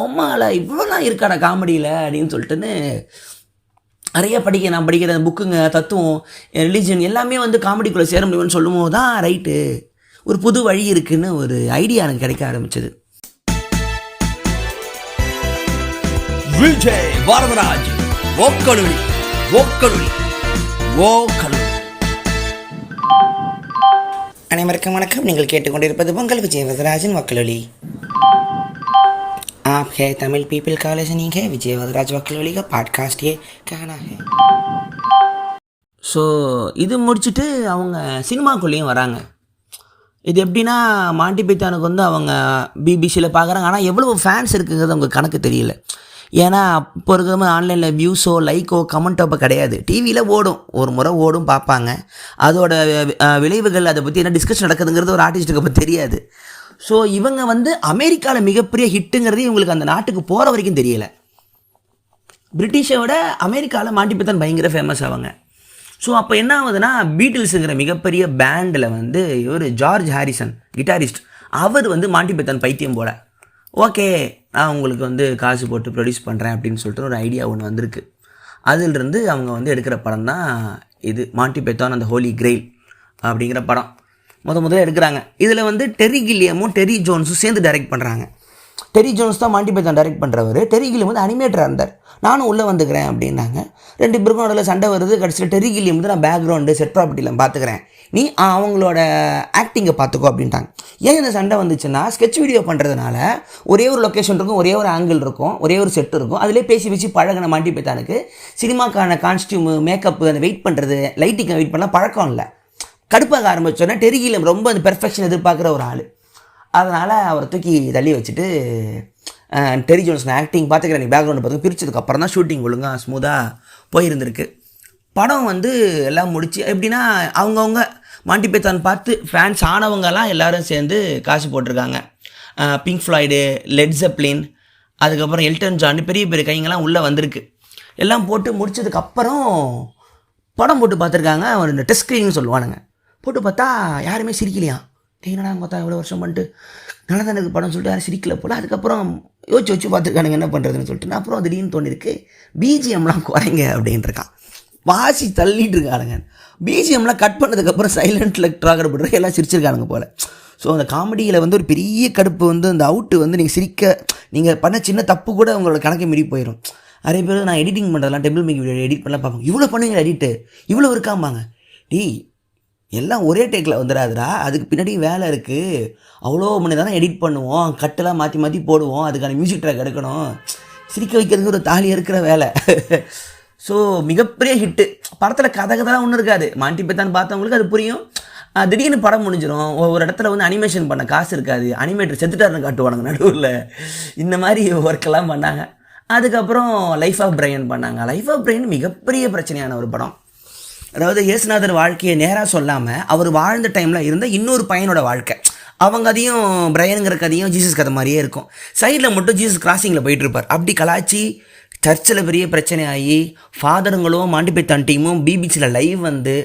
[SPEAKER 2] அம்மாவில் இவ்வளோலாம் இருக்காடா காமெடியில் அப்படின்னு சொல்லிட்டுன்னு நிறைய நான் படிக்கிற புக்குங்க, தத்துவம், ரிலீஜன் எல்லாமே வந்து காமெடிக்குள்ளே சேர முடியும்னு சொல்லும் போது தான் ரைட்டு ஒரு புது வழி இருக்குதுன்னு ஒரு ஐடியா எனக்கு கிடைக்க ஆரம்பிச்சது.
[SPEAKER 1] விஜய் வரதராஜ் ஓக்கலுளி ஓக்கலுளி ஓக்கலுளி.
[SPEAKER 2] அனைவருக்கும் வணக்கம். நீங்கள் கேட்டுக்கொண்டிருப்பது உங்கள் விஜய் வரதராஜன் வக்கலொலி. आप है तमिल पीपल का लिसनिंग है विजय वरदराज वकलोली का पॉडकास्ट ये कहना है. ஸோ இது முடிச்சுட்டு அவங்க சினிமாக்குள்ளேயும் வராங்க. இது எப்படின்னா மாண்டி பைத்தானுக்கு வந்து அவங்க பிபிசியில் பார்க்குறாங்க. ஆனால் எவ்வளோ ஃபேன்ஸ் இருக்குங்கிறது அவங்க கணக்கு தெரியல. ஏன்னா இப்போ இருக்கிற ஆன்லைனில் வியூஸோ லைக்கோ கமெண்ட்டோ இப்போ கிடையாது. டிவியில் ஓடும், ஒரு முறை ஓடும், பார்ப்பாங்க. அதோட விளைவுகள் அதை பற்றி என்ன டிஸ்கஷன் நடக்குதுங்கிறது ஒரு ஆர்டிஸ்ட்டுக்கு அப்போ தெரியாது. ஸோ இவங்க வந்து அமெரிக்காவில் மிகப்பெரிய ஹிட்டுங்கிறது இவங்களுக்கு அந்த நாட்டுக்கு போகிற வரைக்கும் தெரியலை. பிரிட்டிஷை விட அமெரிக்காவில் மாண்டி பைத்தான் பயங்கர ஃபேமஸ் ஆவாங்க. ஸோ அப்போ என்ன ஆகுதுன்னா பீட்டில்ஸுங்கிற மிகப்பெரிய பேண்டில் வந்து இவர் ஜார்ஜ் ஹாரிசன் கிட்டாரிஸ்ட், அவர் வந்து மாண்டி பைத்தான் பைத்தியம் போல, ஓகே நான் உங்களுக்கு வந்து காசு போட்டு ப்ரொடியூஸ் பண்ணுறேன் அப்படின்னு சொல்லிட்டு ஒரு ஐடியா ஒன்று வந்திருக்கு. அதிலிருந்து அவங்க வந்து எடுக்கிற படம் தான் இது மாண்டி பைத்தான் அந்த ஹோலி கிரெயில் அப்படிங்கிற படம் முதல்ல எடுக்கிறாங்க. இதில் வந்து டெரி கில்லியமும் டெரி ஜோன்ஸும் சேர்ந்து டைரக்ட் பண்ணுறாங்க. டெரி ஜோன்ஸ் தான் மாண்டி பைத்தான் டைரக்ட் பண்ணுறவர். டெரி கில்லியம் வந்து அனிமேட்டராக இருந்தார். நானும் உள்ளே வந்துக்கிறேன் அப்படின்னாங்க. 2 பேருக்கும் நடுவில் சண்டை வருது. கடைசியில் டெரி கில்லியம் வந்து நான் பேக்ரவுண்டு செட் ப்ராப்பர்ட்டியில் பார்த்துக்கிறேன், நீ அவங்களோட ஆக்டிங்கை பார்த்துக்கோ அப்படின்ட்டாங்க. ஏன் இந்த சண்டை வந்துச்சுன்னா ஸ்கெட்ச் வீடியோ பண்ணுறதுனால ஒரே ஒரு லொக்கேஷன் இருக்கும், ஒரே ஒரு ஆங்கிள் இருக்கும், ஒரே ஒரு செட் இருக்கும். அதிலே பேசி வச்சு பழகின மாண்டி பைத்தானுக்கு சினிமாக்கான காஸ்டியூமு, மேக்கப்பு, அந்த வெயிட் பண்ணுறது, லைட்டிங்கை வெயிட் பண்ணலாம் பழக்கம் இல்லை. கடுப்பாக ஆரம்பித்தோன்னா டெரி கில்லியம் ரொம்ப அந்த பெர்ஃபெக்ஷன் எதிர்பார்க்குற ஒரு ஆள். அதனால் அவரை தூக்கி தள்ளி வச்சுட்டு டெரி ஜோன்ஸ் நான் ஆக்டிங் பார்த்துக்கிறேன், நீ பேக்ரவுண்டு பார்த்து பிரித்ததுக்கப்புறம் தான் ஷூட்டிங் ஒழுங்காக ஸ்மூத்தாக போயிருந்திருக்கு. படம் வந்து எல்லாம் முடிச்சு எப்படின்னா அவங்கவுங்க மாண்டி பைத்தான் பார்த்து ஃபேன்ஸ் ஆனவங்கெல்லாம் எல்லோரும் சேர்ந்து காசு போட்டிருக்காங்க. பிங்க் ஃப்ளாய்டு, லெட் ஜெப்லின், அதுக்கப்புறம் எல்டன் ஜான், பெரிய பெரிய கைங்கெல்லாம் உள்ளே வந்திருக்கு. எல்லாம் போட்டு முடித்ததுக்கப்புறம் படம் போட்டு பார்த்துருக்காங்க. அவர் இந்த டெஸ்ட் ஸ்க்ரீனிங்னு சொல்லுவானுங்க. போட்டு பார்த்தா யாருமே சிரிக்கலையாம். என்னடா பார்த்தா இவ்வளோ வருஷம் பண்ணிட்டு நல்லா தான் இருக்குது படம் சொல்லிட்டு யாரும் சிரிக்கல போல். அதுக்கப்புறம் யோசிச்சு பார்த்துருக்கானுங்க என்ன பண்ணுறதுன்னு சொல்லிட்டு. அப்புறம் திடீர்னு தோணிருக்கு பிஜிஎம்லாம் குறைங்க அப்படின்ட்டுருக்கான். வாசி தள்ளிட்டு இருக்கானுங்க. பிஜிஎம்லாம் கட் பண்ணதுக்கப்புறம் சைலண்டில் ட்ராகர் போடுற எல்லாம் சிரிச்சிருக்கானுங்க போல். ஸோ அந்த காமெடியில் வந்து ஒரு பெரிய கடுப்பு வந்து அந்த அவுட்டு வந்து நீங்கள் பண்ண சின்ன தப்பு கூட உங்களோட கணக்கை மீறி போயிடும். நிறைய பேர் நான் எடிட்டிங் பண்ணுறதெல்லாம் டெம்பிள் மேக் வீடியோ எடிட் பண்ணலாம் பார்ப்பாங்க. இவ்வளோ பண்ணுவீங்க எடிட்டு, இவ்வளோ இருக்காம்பாங்க. எல்லாம் ஒரே டேக்கில் வந்துடாதுடா, அதுக்கு பின்னாடி வேலை இருக்குது. அவ்வளோ மணி தானே எடிட் பண்ணுவோம், கட்டெல்லாம் மாற்றி மாற்றி போடுவோம், அதுக்கான மியூசிக் ட்ராக் எடுக்கணும், சிரிக்க வைக்கிறதுக்கு ஒரு தாலி இருக்கிற வேலை. ஸோ மிகப்பெரிய ஹிட்டு. படத்தில் கதைலாம் ஒன்றும் இருக்காது. மாண்டி பைத்தான் பார்த்தவங்களுக்கு அது புரியும். திடீர்னு படம் முடிஞ்சிடும். ஒரு இடத்துல வந்து அனிமேஷன் பண்ண காசு இருக்காது, அனிமேட்டர் செத்துட்டாருன்னு காட்டுவானுங்க நடுவில். இந்த மாதிரி ஒர்க்கெல்லாம் பண்ணாங்க. அதுக்கப்புறம் லைஃப் ஆஃப் பிரையன் பண்ணாங்க. லைஃப் ஆஃப் பிரையன் மிகப்பெரிய பிரச்சனையான ஒரு படம். அதாவது இயேசுநாதர் வாழ்க்கையை நேராக சொல்லாமல் அவர் வாழ்ந்த டைமில் இருந்த இன்னொரு பையனோட வாழ்க்கை. அவங்க கதையும் பிரையனுங்கிற கதையும் ஜீசஸ் கதை மாதிரியே இருக்கும். சைடில் மட்டும் ஜீசஸ் கிராசிங்கில் போயிட்டுருப்பார். அப்படி கலாச்சி சர்ச்சில் பெரிய பிரச்சனை ஆகி ஃபாதருங்களும் மாண்டி பைத்தான் டீமும் பிபிசியில் லைவ் வந்து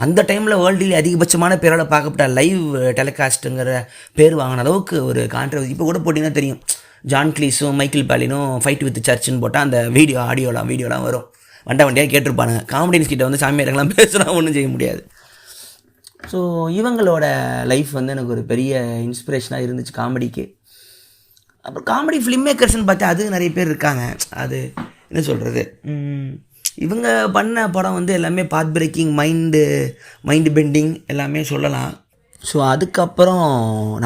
[SPEAKER 2] அந்த டைமில் வேர்ல்டில் அதிகபட்சமான பேரால் பார்க்கப்பட்ட லைவ் டெலிகாஸ்ட்டுங்கிற பேர் வாங்கின அளவுக்கு ஒரு கான்ட்ரவர்சி. இப்போ கூட போட்டிங்கன்னா தெரியும், ஜான் கிளீஸும் மைக்கேல் பாலினும் ஃபைட் வித் சர்ச்சுன்னு போட்டால் அந்த வீடியோலாம் வரும். வண்டியாக கேட்டிருப்பானுங்க. காமெடியன்ஸ் கிட்ட வந்து சாமியாரெல்லாம் பேசுகிறா ஒன்றும் செய்ய முடியாது. ஸோ இவங்களோட லைஃப் வந்து எனக்கு ஒரு பெரிய இன்ஸ்பிரேஷனாக இருந்துச்சு காமெடிக்கு. அப்புறம் காமெடி ஃபிலிம் மேக்கர்ஸ்ன்னு பார்த்தா அது நிறைய பேர் இருக்காங்க. அது என்ன சொல்கிறது, இவங்க பண்ண படம் வந்து எல்லாமே பாத் பிரேக்கிங், மைண்டு பெண்டிங் எல்லாமே சொல்லலாம். ஸோ அதுக்கப்புறம்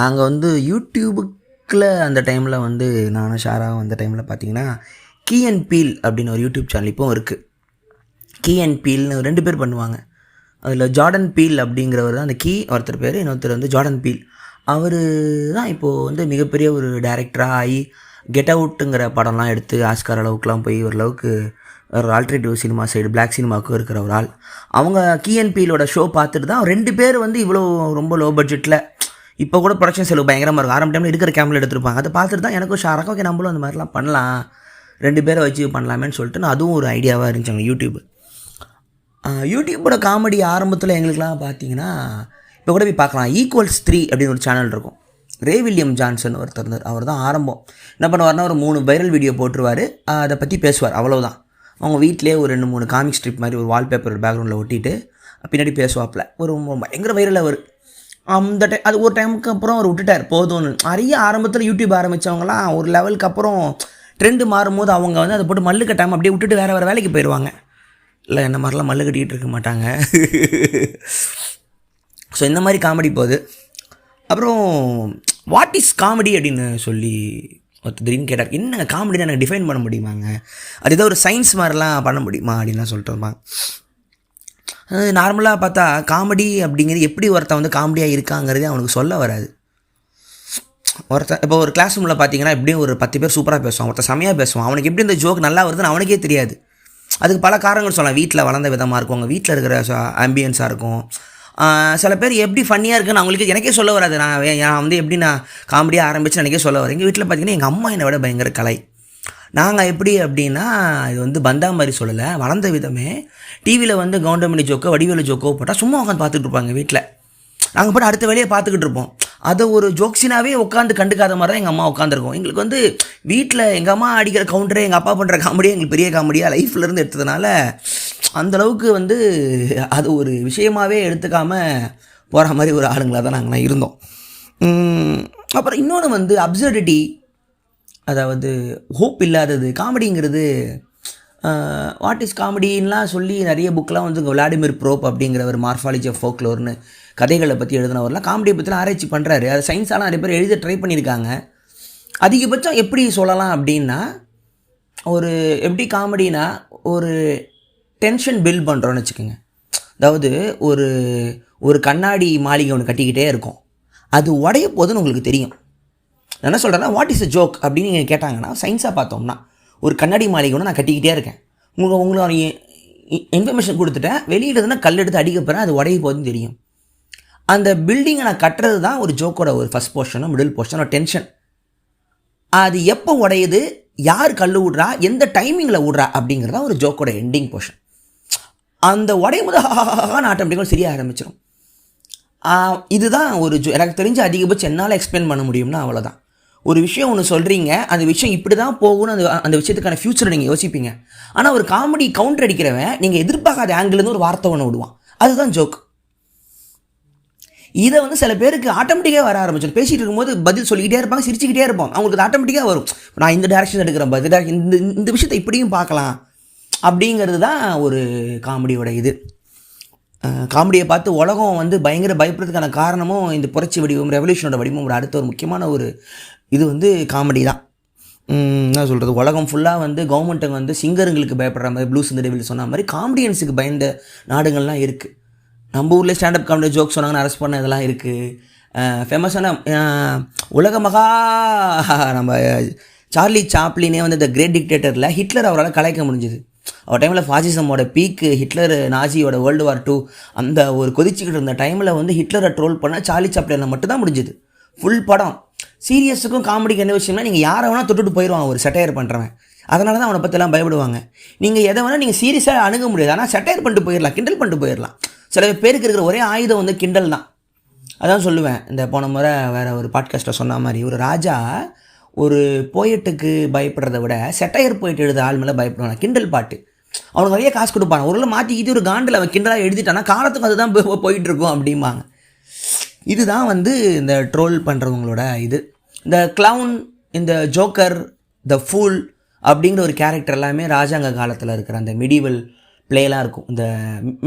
[SPEAKER 2] நாங்கள் வந்து யூடியூபுக்கில் அந்த டைமில் வந்து நானும் ஷாராவும் அந்த டைமில் பார்த்திங்கன்னா கீ அண்ட் பீல் அப்படின்னு ஒரு யூடியூப் சேனல் இப்போவும் இருக்குது. கீ அண்ட் பீல்னு 2 பேர் பண்ணுவாங்க. அதில் ஜார்டன் பீல் அப்படிங்கிறவர் தான் அந்த கீ, ஒருத்தர் பேர், இன்னொருத்தர் வந்து ஜார்டன் பீல். அவர் தான் இப்போது வந்து மிகப்பெரிய ஒரு டைரக்டராக ஆகி கெட் அவுட்டுங்கிற படம்லாம் எடுத்து ஆஸ்கார் அளவுக்குலாம் போய் ஓரளவுக்கு ஒரு ஆல்டர்னேட்டிவ் சினிமா சைடு பிளாக் சினிமாவுக்கும் இருக்கிற ஒரு ஆள். அவங்க கீஎன்பீலோட ஷோ பார்த்துட்டு தான் 2 பேர் வந்து இவ்வளோ ரொம்ப லோ பட்ஜெட்டில் இப்போ கூட ப்ரொடக்ஷன் செலவு பயங்கரமாக இருக்கும். ஆரம்ப டைமில் இருக்கிற கேமில் எடுத்துருப்பாங்க. அதை பார்த்துட்டு தான் எனக்கும் ஷாராக ஓகே நம்மளும் அந்த மாதிரிலாம் பண்ணலாம், 2 பேரை வச்சு பண்ணலாமேன்னு சொல்லிட்டு நான் அதுவும் ஒரு ஐடியாவாக இருந்துச்சாங்க யூடியூப்போட காமெடி ஆரம்பத்தில் எங்களுக்குலாம் பார்த்தீங்கன்னா இப்போ கூட போய் பார்க்கலாம். ஈக்குவல்ஸ் 3 அப்படின்னு ஒரு சேனல் இருக்கும். ரே வில்லியம் ஜான்சன் ஒருத்தர் இருந்தார். அவர் தான் ஆரம்பம். என்ன பண்ணுவார்னா ஒரு 3 வைரல் வீடியோ போட்டுருவார், அதை பற்றி பேசுவார், அவ்வளோதான். அவங்க வீட்டிலே ஒரு 2-3 காமிக் ஸ்ட்ரிப் மாதிரி ஒரு வால்பேப்பர் பேக்ரவுண்டில் ஒட்டிட்டு பின்னாடி பேசுவாப்பில். ஒரு பயங்கர வைரல் அவர். அந்த அது ஒரு டைமுக்கு அப்புறம் அவர் விட்டுட்டார், போதும்னு. நிறைய ஆரம்பத்தில் யூடியூப் ஆரம்பித்தவங்களாம் ஒரு லெவலுக்கு அப்புறம் ட்ரெண்டு மாறும்போது அவங்க வந்து அதை போட்டு மல்லு கட்டாமல் அப்படியே விட்டுட்டு வேறு வேலைக்கு போயிடுவாங்க. இல்லை என்ன மாதிரிலாம் மல்லு கட்டிக்கிட்டு இருக்க மாட்டாங்க. ஸோ இந்த மாதிரி காமெடி போகுது. அப்புறம் வாட் இஸ் காமெடி அப்படின்னு சொல்லி ஒருத்தர் திடீர்னு கேட்டார். என்ன காமெடின்னு எனக்கு டிஃபைன் பண்ண முடியுமாங்க, அது ஏதோ ஒரு சயின்ஸ் மாதிரிலாம் பண்ண முடியுமா அப்படின்லாம் சொல்லிட்டு இருப்பாங்க. அது நார்மலாக பார்த்தா காமெடி அப்படிங்கிறது எப்படி ஒருத்தன் வந்து காமெடியாக இருக்காங்கிறதே அவனுக்கு சொல்ல வராது. இப்போ ஒரு கிளாஸ் ரூமில் பார்த்தீங்கன்னா எப்படியும் ஒரு 10 பேர் சூப்பராக பேசுவான், ஒருத்தர் செமையாக பேசுவான். அவனுக்கு எப்படி இந்த ஜோக் நல்லா வருதுன்னு அவனுக்கே தெரியாது. அதுக்கு பல காரணங்கள் சொல்லலாம். வீட்டில் வளர்ந்த விதமாக இருக்கும், அவங்க வீட்டில் இருக்கிற ஆம்பியன்ஸாக இருக்கும். சில பேர் எப்படி ஃபன்னியாக இருக்குன்னு அவங்களுக்கு எனக்கே சொல்ல வராது. நான் வந்து எப்படி நான் காமெடியாக ஆரம்பிச்சு எனக்கே சொல்ல வரேன். எங்கள் வீட்டில் பார்த்தீங்கன்னா எங்கள் அம்மா என்னை விட பயங்கர கலை. நாங்கள் எப்படி அப்படின்னா இது வந்து பந்தா மாதிரி சொல்லலை, வளர்ந்த விதமே. டிவியில் வந்து கவுண்டமணி ஜோக்கோ வடிவேலு ஜோக்கோ போட்டால் சும்மா உட்காந்து பார்த்துட்டு இருப்பாங்க வீட்டில். நாங்கள் போய்ட்டு அடுத்த வேலையை பார்த்துக்கிட்டு இருப்போம். அதை ஒரு ஜோக்ஸினாவே உட்காந்து கண்டுக்காத மாதிரி தான் எங்கள் அம்மா உட்காந்துருக்கோம். எங்களுக்கு வந்து வீட்டில் எங்கள் அம்மா அடிக்கிற கவுண்டரே எங்கள் அப்பா பண்ணுற காமெடியே எங்களுக்கு பெரிய காமெடியாக லைஃப்லேருந்து எடுத்ததுனால அந்தளவுக்கு வந்து அது ஒரு விஷயமாகவே எடுத்துக்காமல் போகிற மாதிரி ஒரு ஆளுங்களாக தான் நாங்களாம் இருந்தோம். அப்புறம் இன்னொன்று வந்து அப்சர்டிட்டி, அதாவது ஹோப் இல்லாதது. காமெடிங்கிறது வாட் இஸ் காமெடின்லாம் சொல்லி நிறைய புக்கெலாம் வந்து விளாடிமிர் ப்ரோப் அப்படிங்கிற ஒரு மார்ஃபாலஜி ஆஃப் ஃபோக்லோர்னு கதைகளை பற்றி எழுதினவரெலாம் காமெடியை பற்றிலாம் ஆராய்ச்சி பண்ணுறாரு. அது சயின்ஸாலாம் நிறைய பேர் எழுத ட்ரை பண்ணியிருக்காங்க. அதிகபட்சம் எப்படி சொல்லலாம் அப்படின்னா, ஒரு எப்படி காமெடினா ஒரு டென்ஷன் பில்ட் பண்ணுறோன்னு வச்சுக்கோங்க. அதாவது ஒரு கண்ணாடி மாளிகை ஒன்று கட்டிக்கிட்டே இருக்கும், அது உடைய போதுன்னு உங்களுக்கு தெரியும். நான் என்ன சொல்கிறேன்னா, வாட் இஸ் அ ஜோக் அப்படின்னு நீங்கள் கேட்டாங்கன்னா, சயின்ஸாக பார்த்தோம்னா ஒரு கண்ணாடி மாளிகை ஒன்று நான் கட்டிக்கிட்டே இருக்கேன், உங்களுக்கு இன்ஃபர்மேஷன் கொடுத்துட்டேன், வெளியில் இருந்தால் கல் எடுத்து அடிக்க போகிறேன், அது உடைய போதுன்னு தெரியும். அந்த பில்டிங்கை நான் கட்டுறது தான் ஒரு ஜோக்கோட ஒரு ஃபஸ்ட் போர்ஷனோ மிடில் போர்ஷனோ டென்ஷன். அது எப்போ உடையுது, யார் கல் விட்றா, எந்த டைமிங்கில் விட்றா அப்படிங்கிறதா ஒரு ஜோக்கோட எண்டிங் போர்ஷன். அந்த உடையும் போது ஆட்டோமேட்டிக்காக சரியாக ஆரம்பிச்சிடும். இதுதான் ஒரு எனக்கு தெரிஞ்ச அதிகபட்சம் என்னால் எக்ஸ்பிளைன் பண்ண முடியும்னா அவ்வளோதான். ஒரு விஷயம் ஒன்று சொல்கிறீங்க, அந்த விஷயம் இப்படி தான் போகும்னு அந்த விஷயத்துக்கான ஃப்யூச்சரை நீங்கள் யோசிப்பீங்க. ஆனால் ஒரு காமெடி கவுண்டர் அடிக்கிறவன் நீங்கள் எதிர்பார்க்காத ஆங்கிலேருந்து ஒரு வார்த்தை ஒன்று விடுவான், அதுதான் ஜோக். இதை வந்து சில பேருக்கு ஆட்டோமேட்டிக்காக வர ஆரம்பிச்சிடும். பேசிகிட்டு இருக்கும்போது பதில் சொல்லிக்கிட்டே இருப்பாங்க, சிரிச்சுக்கிட்டே இருப்பாங்க, அவங்களுக்கு அது ஆட்டோமேட்டிக்காக வரும். நான் இந்த டேரக்ஷன் எடுக்கிறேன், பதில் இந்த விஷயத்தை இப்படியும் பார்க்கலாம் அப்படிங்கிறது தான் ஒரு காமெடியோட இது. காமெடியை பார்த்து உலகம் வந்து பயங்கர பயப்படுறதுக்கான காரணமும் இந்த புரட்சி வடிவம், ரெவல்யூஷனோட வடிவம் ஒரு அடுத்த ஒரு முக்கியமான ஒரு இது வந்து காமெடி தான். என்ன சொல்கிறது, உலகம் ஃபுல்லாக வந்து கவர்மெண்ட்டுங்க வந்து சிங்கருங்களுக்கு பயப்படுற மாதிரி, ப்ளூஸ் இந்த டெவில் சொன்ன மாதிரி காமெடியன்ஸுக்கு பயந்த நாடுகள்லாம் இருக்குது. நம்ம ஊரில் ஸ்டாண்டப் காமெடி ஜோக் சொன்னாங்கன்னு அரெஸ்ட் பண்ண இதெல்லாம் இருக்குது. ஃபேமஸான உலக மகா நம்ம சார்லி சாப்ளினே வந்து இந்த கிரேட் டிக்டேட்டரில் ஹிட்லர் அவரால் கலாய்க்க முடிஞ்சுது. அவர் டைமில் ஃபாசிசமோட பீக்கு, ஹிட்லர் நாஜியோட வேர்ல்டு வார் 2 அந்த ஒரு கொதிச்சுக்கிட்டு இருந்த டைமில் வந்து ஹிட்லரை ட்ரோல் பண்ண சார்லி சாப்ளினில் மட்டும்தான் முடிஞ்சுது ஃபுல் படம். சீரியஸுக்கும் காமெடிக்கு என்ன விஷயம்னா, நீங்கள் யாரை வேணால் தொட்டுட்டு போயிடுவாங்க ஒரு செட்டையர் பண்ணுறவன். அதனால தான் அவனை பற்றிலாம் பயப்படுவாங்க. நீங்கள் எதை வேணால் நீங்கள் சீரியஸாக அணுக முடியாது, ஆனால் செட்டையர் பண்ணிட்டு போயிடலாம், கிண்டல் பண்ணிட்டு போயிடலாம். சில பேருக்கு இருக்கிற ஒரே ஆயுதம் வந்து கிண்டல் தான். அதான் சொல்லுவேன், இந்த போன முறை வேறு ஒரு பாட்காஸ்ட்டில் சொன்ன மாதிரி, ஒரு ராஜா ஒரு போயட்டுக்கு பயப்படுறத விட செட்டையர் போயிட்டு எழுத ஆள் மேலே பயப்படுவாங்க. கிண்டல் பாட்டு அவனுக்கு நிறைய காசு கொடுப்பாங்க. ஒரு மாற்றிக்கிட்டு ஒரு காண்டில் அவன் கிண்டலாக எழுதிட்டானா காலத்துக்கும் அதுதான் போயிட்டுருக்கும் அப்படிம்பாங்க. இதுதான் வந்து இந்த ட்ரோல் பண்ணுறவங்களோட இது. இந்த க்ளவுன், இந்த ஜோக்கர், த ஃபூல் அப்படிங்கிற ஒரு கேரக்டர் எல்லாமே ராஜாங்க காலத்தில் இருக்கிற அந்த மிடிவல் பிளேலாம் இருக்கும். இந்த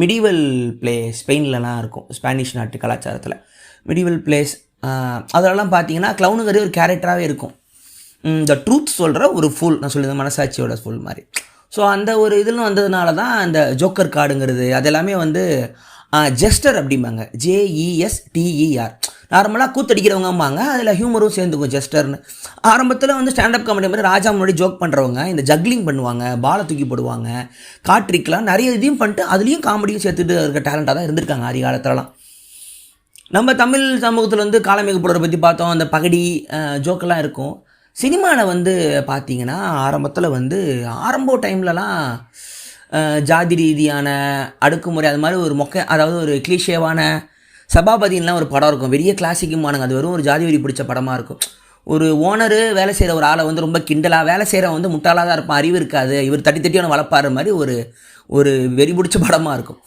[SPEAKER 2] மிடிவல் பிளே ஸ்பெயின்லலாம் இருக்கும், ஸ்பானிஷ் நாட்டு கலாச்சாரத்தில் மிடிவல் பிளேஸ். அதெல்லாம் பார்த்தீங்கன்னா க்ளவுனுங்கிறது ஒரு கேரக்டராகவே இருக்கும். இந்த ட்ரூத் சொல்கிற ஒரு ஃபுல், நான் சொல்லுவேன் மனசாட்சியோட ஃபுல் மாதிரி. ஸோ அந்த ஒரு இதில் வந்ததுனால தான் அந்த ஜோக்கர் கார்டுங்கிறது அதெல்லாமே வந்து ஜெஸ்டர் அப்படிம்பாங்க, JESTER. நார்மலாக கூத்தடிக்கிறவங்கம்பாங்க, அதில் ஹியூமரும் சேர்ந்துக்கும் ஜெஸ்டர்னு. ஆரம்பத்தில் வந்து ஸ்டாண்டப் காமெடி மாதிரி ராஜா முன்னாடி ஜோக் பண்ணுறவங்க இந்த ஜக்லிங் பண்ணுவாங்க, பாலை தூக்கி போடுவாங்க, காட்ரிக்கெலாம் நிறைய இதையும் பண்ணிட்டு அதுலேயும் காமெடியும் சேர்த்துட்டு இருக்க டேலண்டாக தான் இருந்திருக்காங்க ஆதி காலத்துலலாம். நம்ம தமிழ் சமூகத்தில் வந்து காலமேக புலரை பற்றி பார்த்தோம், அந்த பகடி ஜோக்கெல்லாம் இருக்கும். சினிமாவில் வந்து பார்த்திங்கன்னா ஆரம்பத்தில் வந்து ஆரம்ப டைம்லலாம் ஜாதி ரீதியான அடுக்குமுறை அது மாதிரி ஒரு அதாவது ஒரு கிளீஷேவான சபாபதின்லாம் ஒரு படம் இருக்கும், பெரிய கிளாசிக்குமானுங்க. அது வெறும் ஒரு ஜாதி வெறி பிடிச்ச படமாக இருக்கும். ஒரு ஓனரு வேலை செய்கிற ஒரு ஆளை வந்து ரொம்ப கிண்டலாக, வேலை செய்கிறவன் வந்து முட்டாளாக தான் இருப்பான், அறிவு இருக்காது, இவர் தட்டி தட்டியான வளர்ப்பாரு மாதிரி ஒரு வெறி பிடிச்ச படமாக இருக்கும்.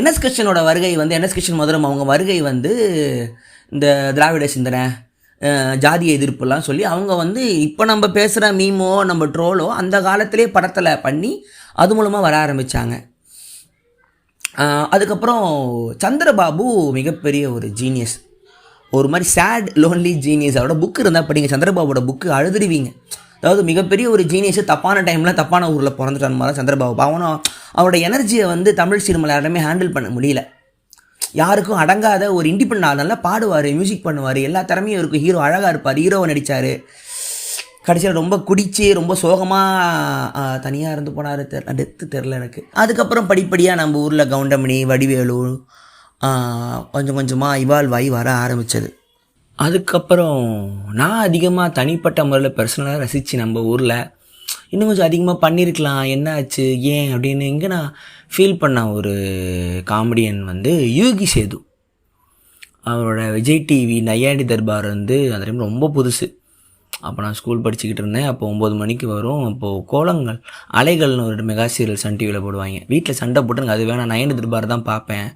[SPEAKER 2] NS கிருஷ்ணனோட வருகை வந்து NS கிருஷ்ணன் மதுரம் அவங்க வருகை வந்து இந்த திராவிட சிந்தனை ஜாதிய எதிர்ப்புலாம் சொல்லி அவங்க வந்து இப்போ நம்ம பேசுகிற மீமோ நம்ம ட்ரோலோ அந்த காலத்திலே படத்தில் பண்ணி அது மூலமாக வர ஆரம்பித்தாங்க. அதுக்கப்புறம் சந்திரபாபு மிகப்பெரிய ஒரு ஜீனியஸ், ஒரு மாதிரி சேட் லோன்லி ஜீனியஸ். அவரோட புக்கு இருந்தால் படிங்க, சந்திரபாபுவோட புக்கு அழுதுருவீங்க. அதாவது மிகப்பெரிய ஒரு ஜீனியஸு, தப்பான டைமில் தப்பான ஊரில் பிறந்துட்டான் மாதிரி சந்திரபாபு. அவனும் அவரோட எனர்ஜியை வந்து தமிழ் சினிமாவில் யாருமே ஹேண்டில் பண்ண முடியல. யாருக்கும் அடங்காத ஒரு இண்டிபெண்ட் நல்லா பாடுவார், மியூசிக் பண்ணுவார், எல்லா திறமையும் இருக்கும். ஹீரோ அழகாக இருப்பார், ஹீரோவை நடித்தார். கடைசியில் ரொம்ப குடிச்சு ரொம்ப சோகமாக தனியாக இருந்து போனார், டெத்து தெரில எனக்கு. அதுக்கப்புறம் படிப்படியாக நம்ம ஊரில் கவுண்டமணி, வடிவேலு கொஞ்சம் கொஞ்சமாக இவால்வ் ஆகி வர ஆரம்பித்தது. அதுக்கப்புறம் நான் அதிகமாக தனிப்பட்ட முறையில் பர்சனலாக ரசித்து நம்ம ஊரில் இன்னும் கொஞ்சம் அதிகமாக பண்ணியிருக்கலாம், என்ன ஆச்சு ஏன் அப்படின்னு இங்கே நான் ஃபீல் பண்ண ஒரு காமெடியன் வந்து யூகி சேது. அவரோட விஜய் டிவி நையாண்டி தர்பார் வந்து அந்த டைம் ரொம்ப புதுசு. அப்போ நான் ஸ்கூல் படிச்சுக்கிட்டு இருந்தேன். அப்போ 9 மணிக்கு வரும். அப்போது கோலங்கள் அலைகள்னு ஒரு மெகா சீரியல் சன் டிவியில் போடுவாங்க. வீட்டில் சண்டை போட்டுங்க அது வேணாம், நையாண்டி தர்பார் தான் பார்ப்பேன்.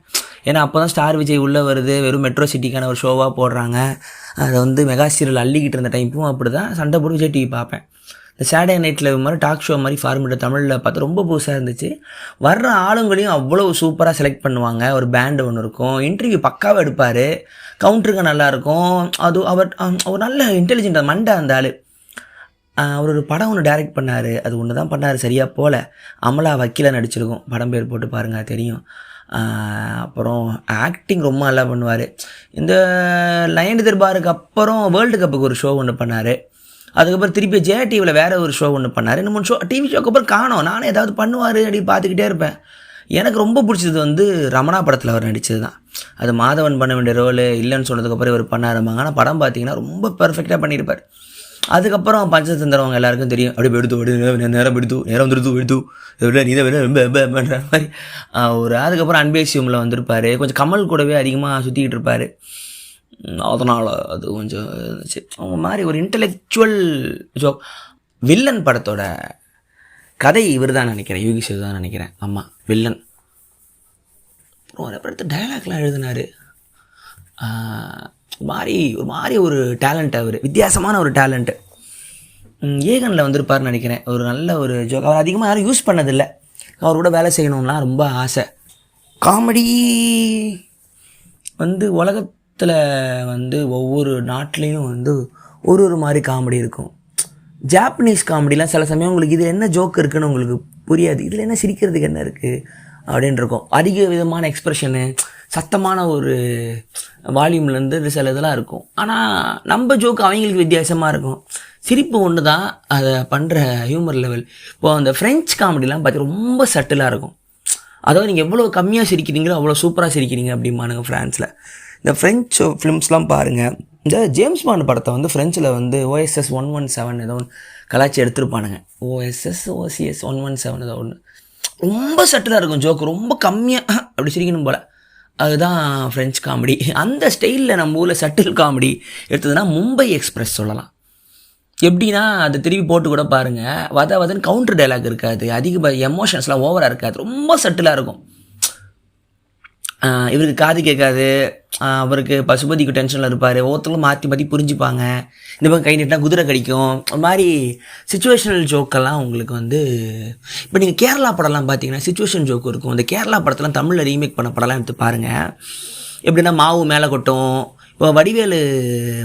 [SPEAKER 2] ஏன்னா அப்போ தான் ஸ்டார் விஜய் உள்ளே வருது, வெறும் மெட்ரோ சிட்டிக்கான ஒரு ஷோவாக போடுறாங்க. அதை வந்து மெகா சீரியல் அள்ளிக்கிட்டு இருந்த டைப்பும் அப்படி தான் சண்டை போட்டு விஜய் டிவி பார்ப்பேன். இந்த சாட்டர்டே நைட்டில் மாதிரி டாக் ஷோ மாதிரி ஃபார்மேட்டை தமிழில் பார்த்து ரொம்ப புதுசாக இருந்துச்சு. வர்ற ஆளுங்களையும் அவ்வளோ சூப்பராக செலக்ட் பண்ணுவாங்க. ஒரு பேண்டு ஒன்று இருக்கும், இன்டர்வியூ பக்காவாக எடுப்பார், கவுண்டருங்க நல்லாயிருக்கும். அது ஒரு நல்ல இன்டெலிஜென்ட் மண்டை அந்த ஆள். அவர் ஒரு படம் ஒன்று டைரக்ட் பண்ணார், அது ஒன்று தான் பண்ணார், சரியாக போல். அமலா வக்கீலாக நடிச்சிருக்கும், படம் பேர் போட்டு பாருங்கள் தெரியும். அப்புறம் ஆக்டிங் ரொம்ப நல்லா பண்ணுவார். இந்த நையாண்டி தர்பாருக்கு அப்புறம் வேர்ல்டு கப்புக்கு ஒரு ஷோ ஒன்று பண்ணார். அதுக்கப்புறம் திருப்பி ஜெயா டிவியில் வேறு ஒரு ஷோ ஒன்று பண்ணார். இன்னும் 3 ஷோ டிவி ஷோக்கு அப்புறம் காணோம். நானும் ஏதாவது பண்ணுவார் அப்படி பார்த்துக்கிட்டே இருப்பேன். எனக்கு ரொம்ப பிடிச்சது வந்து ரமணா படத்தில் அவர் நடித்தது தான். அது மாதவன் பண்ண வேண்டிய ரோல் இல்லைன்னு சொன்னதுக்கப்புறம் இவர் பண்ண ஆரம்பிங்க. ஆனால் படம் பார்த்தீங்கன்னா ரொம்ப பெர்ஃபெக்டாக பண்ணியிருப்பார். அதுக்கப்புறம் பஞ்சதந்திரவங்க எல்லாருக்கும் தெரியும், அப்படியே நேரம் எடுத்து நீ தான் பண்ணுற மாதிரி அதுக்கப்புறம் அன்பேசியமில் வந்திருப்பார். கொஞ்சம் கமல் கூடவே அதிகமாக சுற்றிக்கிட்டு இருப்பார். அதனால் அது கொஞ்சம் இருந்துச்சு. அவங்க மாதிரி ஒரு இன்டலெக்சுவல் ஜோக். வில்லன் படத்தோட கதை இவர் தான் நினைக்கிறேன், யூகி சேது தான் நினைக்கிறேன். ஆமாம், வில்லன். அப்புறம் ஒரு படத்தை டைலாக்லாம் எழுதினார். ஒரு மாதிரி ஒரு டேலண்ட், அவர் வித்தியாசமான ஒரு டேலண்ட்டு. ஏகனில் வந்திருப்பார்னு நினைக்கிறேன். ஒரு நல்ல ஒரு ஜோக். அவர் அதிகமாக யாரும் யூஸ் பண்ணதில்லை. அவர் கூட வேலை செய்யணும்லாம் ரொம்ப ஆசை. காமெடி வந்து உலகத்தில் வந்து ஒவ்வொரு நாட்டிலையும் வந்து ஒரு மாதிரி காமெடி இருக்கும். ஜாப்பனீஸ் காமெடிலாம் சில சமயம் உங்களுக்கு இதில் என்ன ஜோக் இருக்குதுன்னு உங்களுக்கு புரியாது, இதில் என்ன சிரிக்கிறதுக்கு என்ன இருக்குது அப்படின்னு இருக்கும். அதிக விதமான எக்ஸ்ப்ரெஷனு, சத்தமான ஒரு வால்யூம்லேருந்து சில இதெல்லாம் இருக்கும். ஆனால் நம்ம ஜோக்கு அவங்களுக்கு வித்தியாசமாக இருக்கும். சிரிப்பு ஒன்று தான், அதை பண்ணுற ஹியூமர் லெவல். இப்போது அந்த ஃப்ரெஞ்ச் காமெடிலாம் பார்த்து ரொம்ப சட்டிலாக இருக்கும். அதாவது நீங்கள் எவ்வளோ கம்மியாக சிரிக்கிறீங்களோ அவ்வளோ சூப்பராக சிரிக்கிறீங்க அப்படிம்பானுங்க ஃப்ரான்ஸில். இந்த ஃப்ரெஞ்சு ஃபிலிம்ஸ்லாம் பாருங்கள். இந்த ஜேம்ஸ் பாண்ட் படத்தை வந்து ஃப்ரெஞ்சில் வந்து OSS 117 ஏதோ ஒன்று கலாச்சி எடுத்துருப்பானுங்க. OSS 117 ஏதோ ஒன்று. ரொம்ப சட்டிலாக இருக்கும் ஜோக்கு, ரொம்ப கம்மியாக அப்படி சிரிக்கணும் போல். அதுதான் ஃப்ரெஞ்ச் காமெடி. அந்த ஸ்டைலில் நம்ம ஊரில் சட்டில் காமெடி எடுத்ததுன்னா மும்பை எக்ஸ்பிரஸ் சொல்லலாம். எப்படின்னா அதை திருப்பி போட்டு கூட பாருங்கள், வதன்னு கவுண்டர் டைலாக் இருக்காது, அதிக எமோஷன்ஸ்லாம் ஓவராக இருக்காது, ரொம்ப சட்டிலாக இருக்கும். இவருக்கு காது கேட்காது, அவருக்கு பசுபதிக்கு டென்ஷனில் இருப்பார், ஒவ்வொருத்தரும் மாற்றி புரிஞ்சுப்பாங்க. இந்த பக்கம் கை நீட்டினா குதிரை கடிக்கும். ஒரு மாதிரி சிச்சுவேஷனல் ஜோக்கெல்லாம் உங்களுக்கு வந்து இப்போ நீங்கள் கேரளா படம்லாம் பார்த்தீங்கன்னா சிச்சுவேஷன் ஜோக்கு இருக்கும். இந்த கேரளா படத்தெல்லாம் தமிழில் ரீமேக் பண்ண படம்லாம் எடுத்து பாருங்கள். எப்படின்னா மாவு மேலே கொட்டும், இப்போ வடிவேலு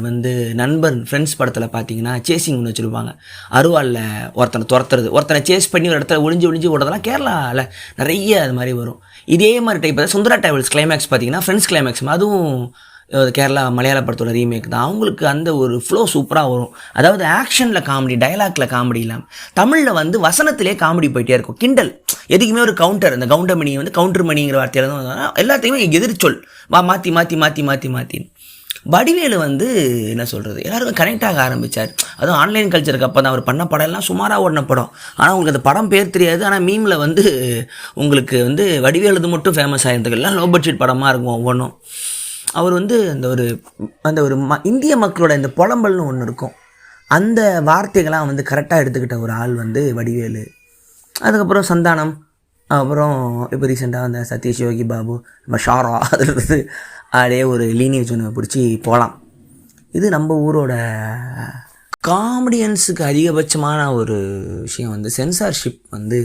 [SPEAKER 2] வந்து நண்பன் ஃப்ரெண்ட்ஸ் படத்தில் பார்த்தீங்கன்னா சேசிங் ஒன்று வச்சுருப்பாங்க. அருவாளில் ஒருத்தனை துரத்துறது, ஒருத்தனை சேஸ் பண்ணி ஒரு இடத்துல ஒளிஞ்சு ஓடுறதெல்லாம் கேரளாவில் நிறைய அது மாதிரி வரும். இதே மாதிரி டைப் தான் சுந்தரா டிராவல்ஸ் கிளைமேக்ஸ் பார்த்தீங்கன்னா ஃப்ரெண்ட்ஸ் கிளைமேக்ஸ், அதுவும் கேரளா மலையாள படத்தோட ரீமேக் தான். அவங்களுக்கு அந்த ஒரு ஃப்ளோ சூப்பராக வரும். அதாவது ஆக்ஷனில் காமெடி, டைலாக்ல காமெடி இல்லாமல் தமிழில் வந்து வசனத்திலே காமெடி போயிட்டே இருக்கும். கிண்டல் எதுக்குமே ஒரு கவுண்டர், அந்த கவுண்டர் மணி வந்து கவுண்டர் மணிங்கிற வார்த்தையில் தான் எல்லாத்தையுமே எதிர்ச்சொல் மாற்றி மாற்றி மாற்றி மாற்றி மாற்றி. வடிவேலு வந்து என்ன சொல்கிறது, எல்லாருக்கும் கனெக்ட் ஆக ஆரம்பித்தார். அதுவும் ஆன்லைன் கல்ச்சருக்கு அப்போ தான் அவர் பண்ண படம் எல்லாம் சுமாராக ஓடின படம். ஆனால் உங்களுக்கு அந்த படம் பேர் தெரியாது. ஆனால் மீமில் வந்து உங்களுக்கு வந்து வடிவேலுது மட்டும் ஃபேமஸ் ஆகிருந்தது. எல்லாம் லோ பட்ஜெட் படமாக இருக்கும் ஒவ்வொன்றும். அவர் வந்து அந்த ஒரு இந்திய மக்களோட இந்த புலம்பல்னு ஒன்று இருக்கும், அந்த வார்த்தைகள்லாம் வந்து கரெக்டாக எடுத்துக்கிட்ட ஒரு ஆள் வந்து வடிவேலு. அதுக்கப்புறம் சந்தானம், அப்புறம் இப்போ ரீசெண்டாக அந்த சதீஷ், யோகி பாபு, நம்ம ஷாரா, அதில் அப்படியே ஒரு லீனியேஜ் ஒன்று பிடிச்சி போகலாம். இது நம்ம ஊரோட காமெடியன்ஸுக்கு அதிகபட்சமான ஒரு விஷயம் வந்து சென்சார்ஷிப் வந்து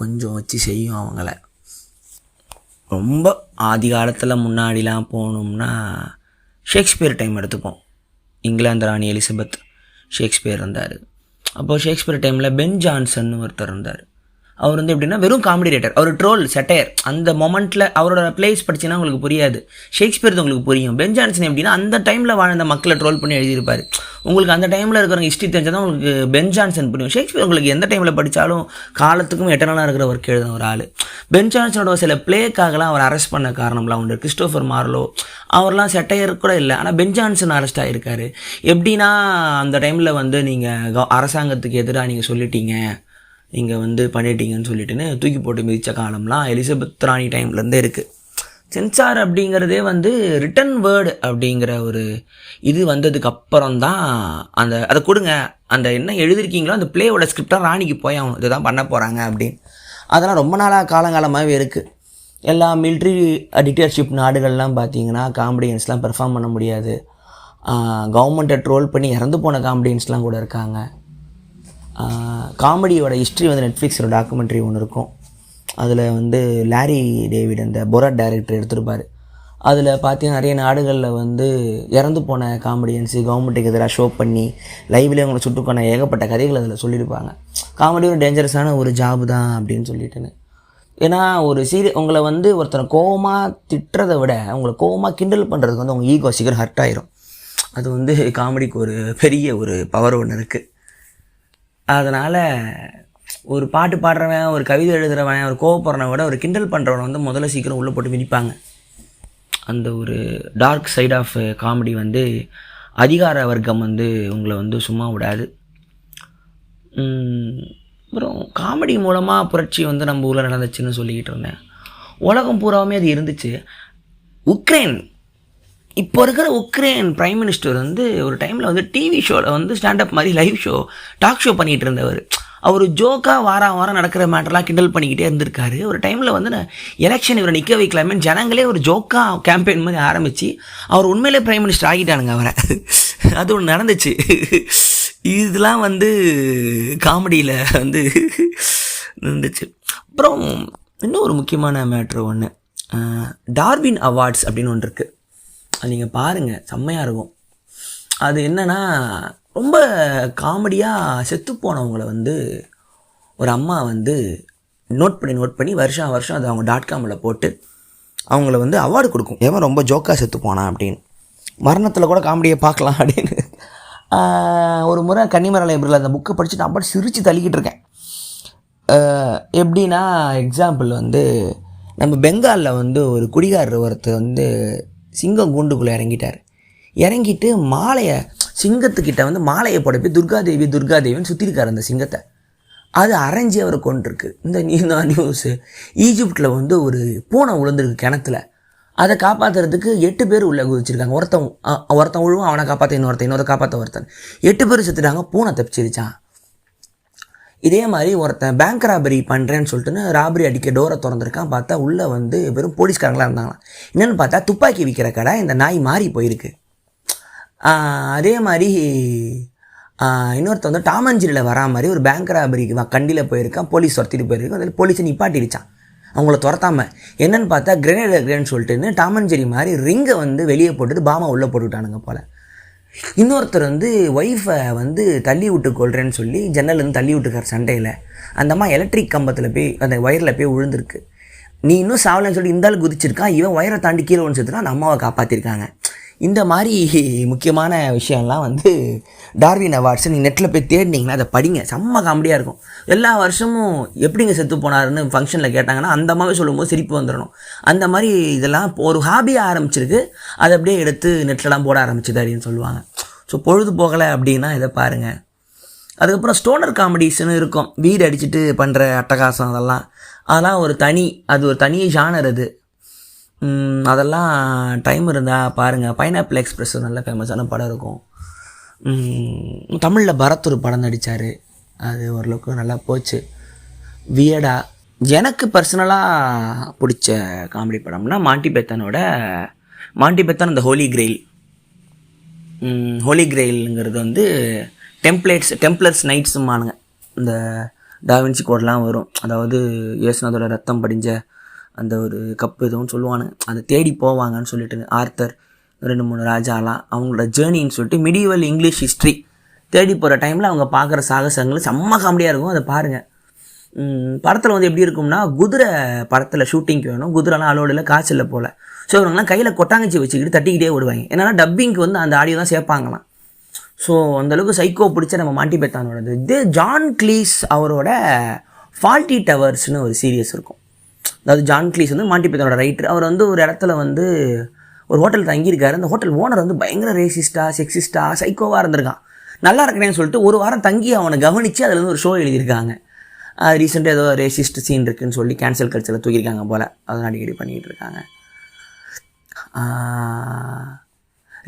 [SPEAKER 2] கொஞ்சம் வச்சு செய்யும் அவங்கள. ரொம்ப ஆதி காலத்தில் முன்னாடிலாம் போகணும்னா ஷேக்ஸ்பியர் டைம் எடுத்துப்போம். இங்கிலாந்து ராணி எலிசபெத் ஷேக்ஸ்பியர் இருந்தார். அப்போது ஷேக்ஸ்பியர் டைமில் பென் ஜான்சன் ஒருத்தர் இருந்தார். அவர் வந்து எப்படின்னா வெறும் காமெடி ரைட்டர், அவர் ட்ரோல் செட்டையர். அந்த மொமெண்ட்டில் அவரோட பிளேஸ் படிச்சிங்கன்னா உங்களுக்கு புரியாது, ஷேக்ஸ்பியர் உங்களுக்கு புரியும். பென் ஜான்சன் எப்படின்னா அந்த டைமில் வாழ்ந்த மக்களை ட்ரோல் பண்ணி எழுதியிருப்பார். உங்களுக்கு அந்த டைமில் இருக்கிறவங்க ஹிஸ்ட்ரி தெரிஞ்சால் தான் உங்களுக்கு பென் ஜான்சன் புரியும். ஷேக்ஸ்பியர் உங்களுக்கு எந்த டைமில் படித்தாலும் காலத்துக்கும் எட்டர்னலாக இருக்கிற ஒர்க் எழுதின ஒரு ஆள். பென் ஜான்சனோட சில பிளேக்காகலாம் அவர் அரெஸ்ட் பண்ண காரணம்லாம் உண்டு. கிறிஸ்டோஃபர் மார்லோ அவர்லாம் செட்டையர் கூட இல்லை, ஆனால் பென் ஜான்சன் அரெஸ்ட் ஆகிருக்காரு. எப்படின்னா அந்த டைமில் வந்து நீங்கள் அரசாங்கத்துக்கு எதிராக நீங்கள் சொல்லிட்டீங்க, நீங்கள் வந்து பண்ணிட்டீங்கன்னு சொல்லிட்டுன்னு தூக்கி போட்டு மிதித்த காலம்லாம் எலிசபெத் ராணி டைம்லேருந்தே இருக்குது. சென்சார் அப்படிங்கிறதே வந்து ரிட்டன் வேர்டு அப்படிங்கிற ஒரு இது வந்ததுக்கு அப்புறம் தான் அதை கொடுங்க, அந்த என்ன எழுதிருக்கீங்களோ அந்த பிளேயோட ஸ்கிரிப்டாக ராணிக்கு போய் அவங்க இதுதான் பண்ண போகிறாங்க அப்படின்னு. அதெல்லாம் ரொம்ப நாளாக காலங்காலமாகவே இருக்குது. எல்லா மிலிட்ரி டிக்டேட்டர்ஷிப் நாடுகள்லாம் பார்த்தீங்கன்னா காமெடியன்ஸ்லாம் பெர்ஃபார்ம் பண்ண முடியாது. கவர்மெண்ட்டை ட்ரோல் பண்ணி இறந்து போன காமெடியன்ஸ்லாம் கூட இருக்காங்க. காமெடியோட ஹிஸ்ட்ரி வந்து நெட்ஃப்ளிக்ஸோட டாக்குமெண்ட்ரி ஒன்று இருக்கும். அதில் வந்து லாரி டேவிட் அந்த பொராட் டைரக்டர் எடுத்திருப்பார். அதில் பார்த்தீங்கன்னா நிறைய நாடுகளில் வந்து இறந்து போன காமெடியன்ஸு கவர்மெண்ட்டுக்கு எதிராக ஷோ பண்ணி லைவ்லேயே அவங்களை சுட்டுக்கான ஏகப்பட்ட கதைகள் அதில் சொல்லியிருப்பாங்க. காமெடி ஒரு டேஞ்சரஸான ஒரு ஜாப் தான் அப்படின்னு சொல்லிட்டுன்னு. ஏன்னா ஒரு உங்களை வந்து ஒருத்தனை கோவமாக திட்டுறதை விட உங்களை கோவமாக கிண்டல் பண்ணுறதுக்கு வந்து உங்கள் ஈகோ சீக்கிரம் ஹர்ட் ஆயிரும். அது வந்து காமெடிக்கு ஒரு பெரிய ஒரு பவர் ஒன்று இருக்குது. அதனால் ஒரு பாட்டு பாடுறவன், ஒரு கவிதை எழுதுகிறவன், ஒரு கோவப்படுறவனை விட ஒரு கிண்டல் பண்ணுறவனை வந்து முதல்ல சீக்கிரம் உள்ளே போட்டு மிதிப்பாங்க. அந்த ஒரு டார்க் சைட் ஆஃப் காமெடி வந்து அதிகார வர்க்கம் வந்து உங்களை வந்து சும்மா விடாது. அப்புறம் காமெடி மூலமாக புரட்சி வந்து நம்ம ஊரில் நடந்துச்சுன்னு சொல்லிக்கிட்டு இருந்தேன். உலகம் பூராவுமே அது இருந்துச்சு. உக்ரைன், இப்போ இருக்கிற உக்ரைன் பிரைம் மினிஸ்டர் வந்து ஒரு டைமில் வந்து டிவி ஷோவில் வந்து ஸ்டாண்டப் மாதிரி லைவ் ஷோ டாக் ஷோ பண்ணிகிட்டு இருந்தவர். அவர் ஜோக்காக வாரம் நடக்கிற மேட்டர்லாம் கிண்டல் பண்ணிக்கிட்டே இருந்திருக்காரு. ஒரு டைமில் வந்து எலெக்ஷன் இவரை நிற்க வைக்கலாமேன்னு ஜனங்களே ஒரு ஜோக்காக கேம்பெயின் மாதிரி ஆரம்பித்து அவர் உண்மையிலே பிரைம் மினிஸ்டர் ஆகிட்டானுங்க அவரை. அது ஒன்று நடந்துச்சு. இதெல்லாம் வந்து காமெடியில் வந்து இருந்துச்சு. அப்புறம் இன்னும் ஒரு முக்கியமான மேட்ரு ஒன்று, டார்வின் அவார்ட்ஸ் அப்படின்னு ஒன்று இருக்குது. அது நீங்கள் பாருங்கள், செம்மையாக இருக்கும். அது என்னென்னா ரொம்ப காமெடியாக செத்துப்போனவங்களை வந்து ஒரு அம்மா வந்து நோட் பண்ணி வருஷம் அது அவங்க .comல போட்டு அவங்கள வந்து அவார்டு கொடுக்கும். எவன் ரொம்ப ஜோக்காக செத்துப்போனான் அப்படின்னு, மரணத்தில் கூட காமெடியை பார்க்கலாம் அப்படின்னு. ஒரு முறை கன்னிமர லைப்ரரியில் அந்த புக்கை படித்து நான் பாட்டு சிரித்து தள்ளிக்கிட்டு இருக்கேன். எப்படின்னா எக்ஸாம்பிள் வந்து நம்ம பெங்காலில் வந்து ஒரு குடிகாரர் ஒருத்தர் வந்து சிங்கம் கூண்டுக்குள்ளே இறங்கிட்டு மாலையை சிங்கத்துக்கிட்ட வந்து மாலையை போடப்பி துர்காதேவின்னு சுற்றிருக்காரு அந்த சிங்கத்தை. அது அரைஞ்சி அவர் கொண்டிருக்கு. இந்த நியூஸு ஈஜிப்டில் வந்து ஒரு பூனை விழுந்திருக்கு கிணத்துல. அதை காப்பாற்றுறதுக்கு 8 பேர் உள்ளே குதிச்சிருக்காங்க. ஒருத்தன் விழுவும், அவனை காப்பாற்ற இன்னொருத்த காப்பாற்ற ஒருத்தன் 8 பேர் செத்துட்டாங்க. பூனை தப்பிச்சிருச்சான். இதே மாதிரி ஒருத்தன் பேங்க் ராபரி பண்ணுறேன்னு சொல்லிட்டுன்னு ராபரி அடிக்க டோரை திறந்துருக்கான். பார்த்தா உள்ளே வந்து வெறும் போலீஸ்காரங்களாக இருந்தாங்களாம். என்னென்னு பார்த்தா துப்பாக்கி விற்கிற கடை இந்த நாய் மாறி போயிருக்கு. அதே மாதிரி இன்னொருத்த வந்து டாமஞ்சிரியில் வரா மாதிரி ஒரு பேங்க் ராபரிக்கு கண்டியில் போயிருக்கான். போலீஸ் துரத்திட்டு போயிருக்கான். அதில் போலீஸை நிப்பாட்டிருச்சான். அவங்கள துரத்தாமல். என்னென்னு பார்த்தா கிரேனேட் சொல்லிட்டுன்னு டாம் அண்ட் ஜெர்ரி மாதிரி ரிங்கை வந்து வெளியே போட்டுட்டு பாமா உள்ளே போட்டுக்கிட்டானுங்க போல். இன்னொருத்தர் வந்து ஒய்ஃபை வந்து தள்ளி விட்டு கொள்றேன்னு சொல்லி ஜன்னல்லேருந்து தள்ளி விட்டுக்கார் சண்டையில். அந்த அம்மா எலக்ட்ரிக் கம்பத்தில் போய் அந்த ஒயரில் போய் விழுந்திருக்கு. நீ இன்னும் சாவலன்னு சொல்லி இந்த ஆள் குதிச்சிருக்கான், இவன் ஒயரை தாண்டி கீழே ஒன்று அந்த அம்மாவை காப்பாற்றிருக்காங்க. இந்த மாதிரி முக்கியமான விஷயம்லாம் வந்து டார்வின் அவார்ட்ஸ் நீங்கள் நெட்டில் போய் தேடினீங்கன்னா அதை படிங்க, செம்ம காமெடியாக இருக்கும். எல்லா வருஷமும் எப்படிங்க செத்து போனாருன்னு ஃபங்க்ஷனில் கேட்டாங்கன்னா அந்த மாதிரி சொல்லும்போது சிரிப்பு வந்துடணும். அந்த மாதிரி இதெல்லாம் ஒரு ஹாபியாக ஆரம்பிச்சிருக்கு, அதை அப்படியே எடுத்து நெட்லலாம் போட ஆரம்பிச்சுது அப்படின்னு சொல்லுவாங்க. ஸோ பொழுது போகலை அப்படின்னா இதை பாருங்கள். அதுக்கப்புறம் ஸ்டோனர் காமெடிஸ்னு இருக்கும், வீடு அடிச்சுட்டு பண்ணுற அட்டகாசம், அதெல்லாம் ஒரு தனி ஜானர் அது. அதெல்லாம் டைம் இருந்தால் பாருங்கள். பைனாப்பிள் எக்ஸ்பிரஸ் நல்ல ஃபேமஸான படம் இருக்கும். தமிழில் பரத் ஒரு படம் நடித்தார், அது ஓரளவுக்கு நல்லா போச்சு. வியடா எனக்கு பர்சனலாக பிடிச்ச காமெடி படம்னா மாண்டி பைத்தான் இந்த ஹோலி கிரெயில்ங்கிறது வந்து டெம்ப்ளர்ஸ் நைட்ஸுமானுங்க. இந்த டாவின்சி கோடெலாம் வரும், அதாவது இயேசுநாதோட ரத்தம் படிஞ்ச அந்த ஒரு கப்பு எதுவும் சொல்லுவானுங்க, அதை தேடி போவாங்கன்னு சொல்லிட்டு ஆர்த்தர் 2-3 ராஜாலாம் அவங்களோட ஜேர்னின்னு சொல்லிட்டு மிடிவல் இங்கிலீஷ் ஹிஸ்ட்ரி தேடி போகிற டைமில் அவங்க பார்க்குற சாகசங்கள் செம்ம காமெடியாக இருக்கும். அதை பாருங்கள். படத்தில் வந்து எப்படி இருக்கும்னா, குதிரை படத்தில் ஷூட்டிங்க்கு வேணும், குதிரைலாம் அலோடில் காய்ச்சலில் போல். ஸோ இவங்கெல்லாம் கையில் கொட்டாங்கச்சி வச்சுக்கிட்டு தட்டிக்கிட்டே விடுவாங்க. என்னன்னா டப்பிங்க்கு வந்து அந்த ஆடியோ தான் சேர்ப்பாங்களாம். ஸோ அந்தளவுக்கு சைக்கோ பிடிச்ச நம்ம மாண்டி பைத்தானோடது. இது ஜான் கிளீஸ் அவரோட ஃபால்ட்டி டவர்ஸ்னு ஒரு சீரியஸ் இருக்கும். அதாவது ஜான் கிளீஸ் வந்து மாண்டி பைத்தானோட ரைட்டர். அவர் வந்து ஒரு இடத்துல வந்து ஒரு ஹோட்டல் தங்கியிருக்காரு. அந்த ஹோட்டல் ஓனர் வந்து பயங்கர ரேசிஸ்டாக செக்ஸிஸ்டாக சைக்கோவாக இருந்திருக்கான். நல்லா இருக்கிறேன்னு சொல்லிட்டு ஒரு வாரம் தங்கி அவனை கவனித்து அதில் வந்து ஒரு ஷோ எழுதியிருக்காங்க. ரீசெண்டாக ஏதோ ரேசிஸ்ட் சீன் இருக்குதுன்னு சொல்லி கேன்சல் கல்ச்சரில் தூக்கியிருக்காங்க போல், அதை அடிக்கடி பண்ணிக்கிட்டு இருக்காங்க.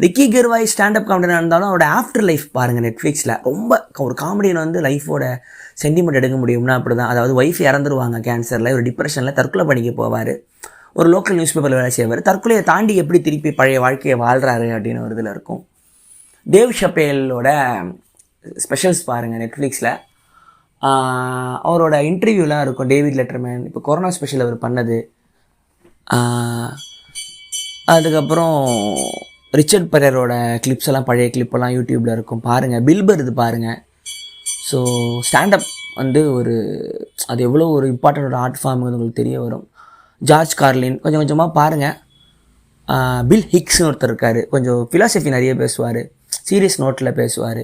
[SPEAKER 2] ரிக்கி கெர்வாய் ஸ்டாண்டப் காமெடியாக இருந்தாலும் அவரோட ஆஃப்டர் லைஃப் பாருங்கள் நெட்ஃப்ளிக்ஸில். ரொம்ப ஒரு காமெடியன் வந்து லைஃபோட சென்டிமெண்ட் எடுக்க முடியும்னா அப்படி தான். அதாவது ஒய்ஃப் இறந்துருவாங்க கேன்சரில், ஒரு டிப்ரெஷனில் தற்கொலை பண்ணிக்க போவார். ஒரு லோக்கல் நியூஸ் பேப்பரில் வேலை செய்வார். தற்கொலையை தாண்டி எப்படி திருப்பி பழைய வாழ்க்கையை வாழ்கிறாரு அப்படின்னு ஒரு இதில் இருக்கும். டேவ் ஷப்பேலோட ஸ்பெஷல்ஸ் பாருங்கள் நெட்ஃப்ளிக்ஸில். அவரோட இன்டர்வியூலாம் இருக்கும். டேவிட் லெட்டர்மேன் இப்போ கொரோனா ஸ்பெஷல் அவர் பண்ணது. அதுக்கப்புறம் ரிச்சர்ட் பெரரோட கிளிப்ஸ் எல்லாம், பழைய கிளிப்பெல்லாம் யூடியூப்பில் இருக்கும், பாருங்கள். பில்பர் இது பாருங்கள். ஸோ ஸ்டாண்டப் வந்து அது எவ்வளோ ஒரு இம்பார்ட்டண்ட் ஆர்ட் ஃபார்ம் உங்களுக்கு தெரிய வரும். ஜார்ஜ் கார்லின் கொஞ்சம் கொஞ்சமாக பாருங்கள். பில் ஹிக்ஸ்னு ஒருத்தர் இருக்கார், கொஞ்சம் ஃபிலாசபி நிறைய பேசுவார், சீரியஸ் நோட்டில் பேசுவார்.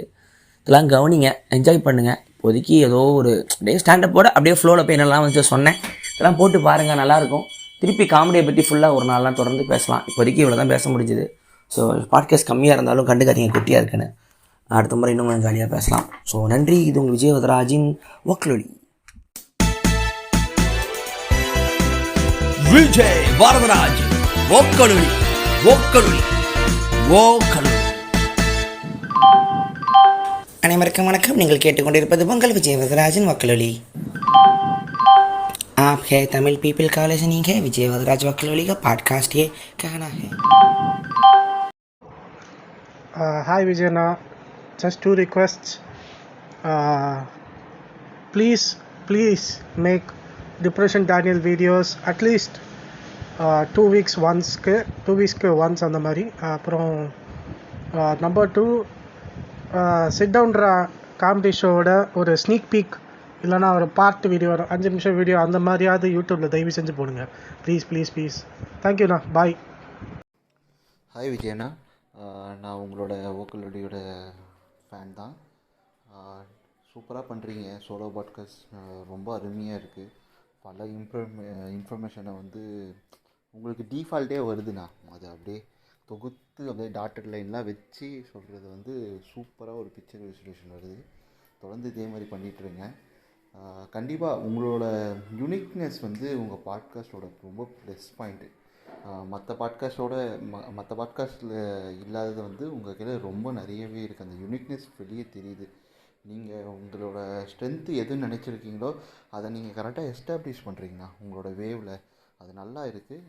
[SPEAKER 2] இதெல்லாம் கவனிங்க, என்ஜாய் பண்ணுங்கள். இப்போதைக்கு ஏதோ ஒரு அப்படியே ஸ்டாண்டப்போட அப்படியே ஃப்ளோவில் போய் என்னெல்லாம் வந்து சொன்னேன், இதெல்லாம் போட்டு பாருங்கள், நல்லாயிருக்கும். திருப்பி காமெடியை பற்றி ஃபுல்லாக ஒரு நாள்லாம் தொடர்ந்து பேசலாம். இப்போதைக்கு இவ்வளோ தான் பேச முடிஞ்சுது. ஸோ பாட்காஸ்ட் கம்மியாக இருந்தாலும் கண்டுக்காதீங்க, குட்டியாக இருக்குன்னு. அடுத்த முறை இன்னும் கொஞ்சம் ஜாலியாக பேசலாம். ஸோ நன்றி. இது உங்கள் விஜய் வரதராஜின் ஓக்கலொலி.
[SPEAKER 1] விஜய் வரதராஜ் ஓக்கலொலி.
[SPEAKER 2] அனைவருக்கும் வணக்கம். நீங்கள் கேட்டுக்கொண்டிருப்பது உங்கள் விஜய் வரதராஜின் ஓக்கலொலி. आप है तमिल पीपल का लिसनिंग है विजय वरदराज वकलोली का पॉडकास्ट ये कहना है.
[SPEAKER 3] Hi Vijayana, just 2 requests. Please make Depression Daniel videos at least 2 weeks once அந்த மாதிரி. அப்புறம் number 2, sit down காமெடி ஷோவோட ஒரு ஸ்னீக் பீக் இல்லைனா ஒரு பார்ட் வீடியோ, ஒரு 5 நிமிஷம் வீடியோ அந்த மாதிரியாவது யூடியூப்பில் தயவு செஞ்சு போடுங்க ப்ளீஸ். தேங்க்யூண்ணா, பாய்.
[SPEAKER 4] ஹாய் விஜயண்ணா, நான் உங்களோட ஓக்கலொலியோட ஃபேன் தான். சூப்பராக பண்ணுறீங்க. சோலோ பாட்காஸ்ட் ரொம்ப அருமையாக இருக்குது. பல இன்ஃபர்மேஷனை வந்து உங்களுக்கு டீஃபால்ட்டே வருதுண்ணா. அது அப்படியே தொகுத்து அப்படியே டாட்டட் லைன்லாம் வச்சு சொல்கிறது வந்து சூப்பராக ஒரு பிக்சர் விசுலேஷன் வருது. தொடர்ந்து இதே மாதிரி பண்ணிகிட்ருங்க. கண்டிப்பாக உங்களோட யூனிக்னஸ் வந்து உங்கள் பாட்காஸ்ட்டோட ரொம்ப ப்ளஸ் பாயிண்ட்டு. மற்ற பாட்காஸ்ட்டில் இல்லாதது வந்து உங்கள் கையில் ரொம்ப நிறையவே இருக்குது. அந்த யூனிக்னஸ் வெளியே தெரியுது. நீங்கள் உங்களோட ஸ்ட்ரென்த்து எதுன்னு நினச்சிருக்கீங்களோ அதை நீங்கள் கரெக்டாக எஸ்டாப்ளிஷ் பண்ணுறீங்கண்ணா உங்களோட வேவில். அது நல்லா இருக்குது.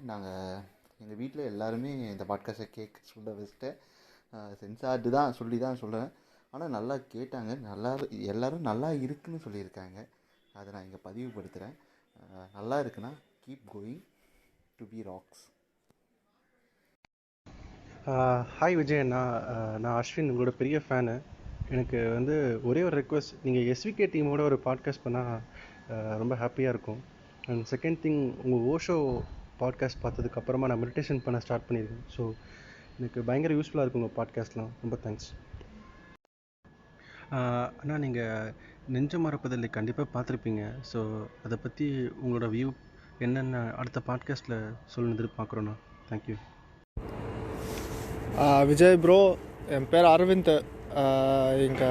[SPEAKER 4] எங்கள் வீட்டில் எல்லாருமே இந்த பாட்காஸ்ட்டை சொல்ல வச்சுட்டேன். சென்சார்டு தான் சொல்கிறேன். ஆனால் நல்லா கேட்டாங்க, எல்லோரும் நல்லா இருக்குதுன்னு சொல்லியிருக்காங்க. அதை நான் இங்கே பதிவுபடுத்துகிறேன். நல்லா இருக்குன்னா keep going to be rocks.
[SPEAKER 5] Hi Vijay அண்ணா, நான் அஸ்வின், உங்களோட பெரிய ஃபேனு. எனக்கு வந்து ஒரே ஒரு ரெக்வஸ்ட், நீங்கள் எஸ்விகே டீமோட ஒரு பாட்காஸ்ட் பண்ணால் ரொம்ப ஹாப்பியாக இருக்கும். அண்ட் செகண்ட் திங், உங்கள் ஓஷோ பாட்காஸ்ட் பார்த்ததுக்கப்புறமா நான் மெடிடேஷன் பண்ண ஸ்டார்ட் பண்ணியிருக்கேன். ஸோ எனக்கு பயங்கர யூஸ்ஃபுல்லாக இருக்கும் உங்கள் பாட்காஸ்ட்லாம். ரொம்ப தேங்க்ஸ் அண்ணா. நீங்கள் நெஞ்ச மறப்பதில்லை கண்டிப்பாக பார்த்துருப்பீங்க. ஸோ அதை பற்றி உங்களோட வியூ என்னென்ன அடுத்த பாட்காஸ்ட்டில் சொல்லணுன்னு எதிர்பார்க்குறோண்ணா. தேங்க்யூ.
[SPEAKER 6] விஜய் ப்ரோ, என் பேர் அரவிந்த். இங்கே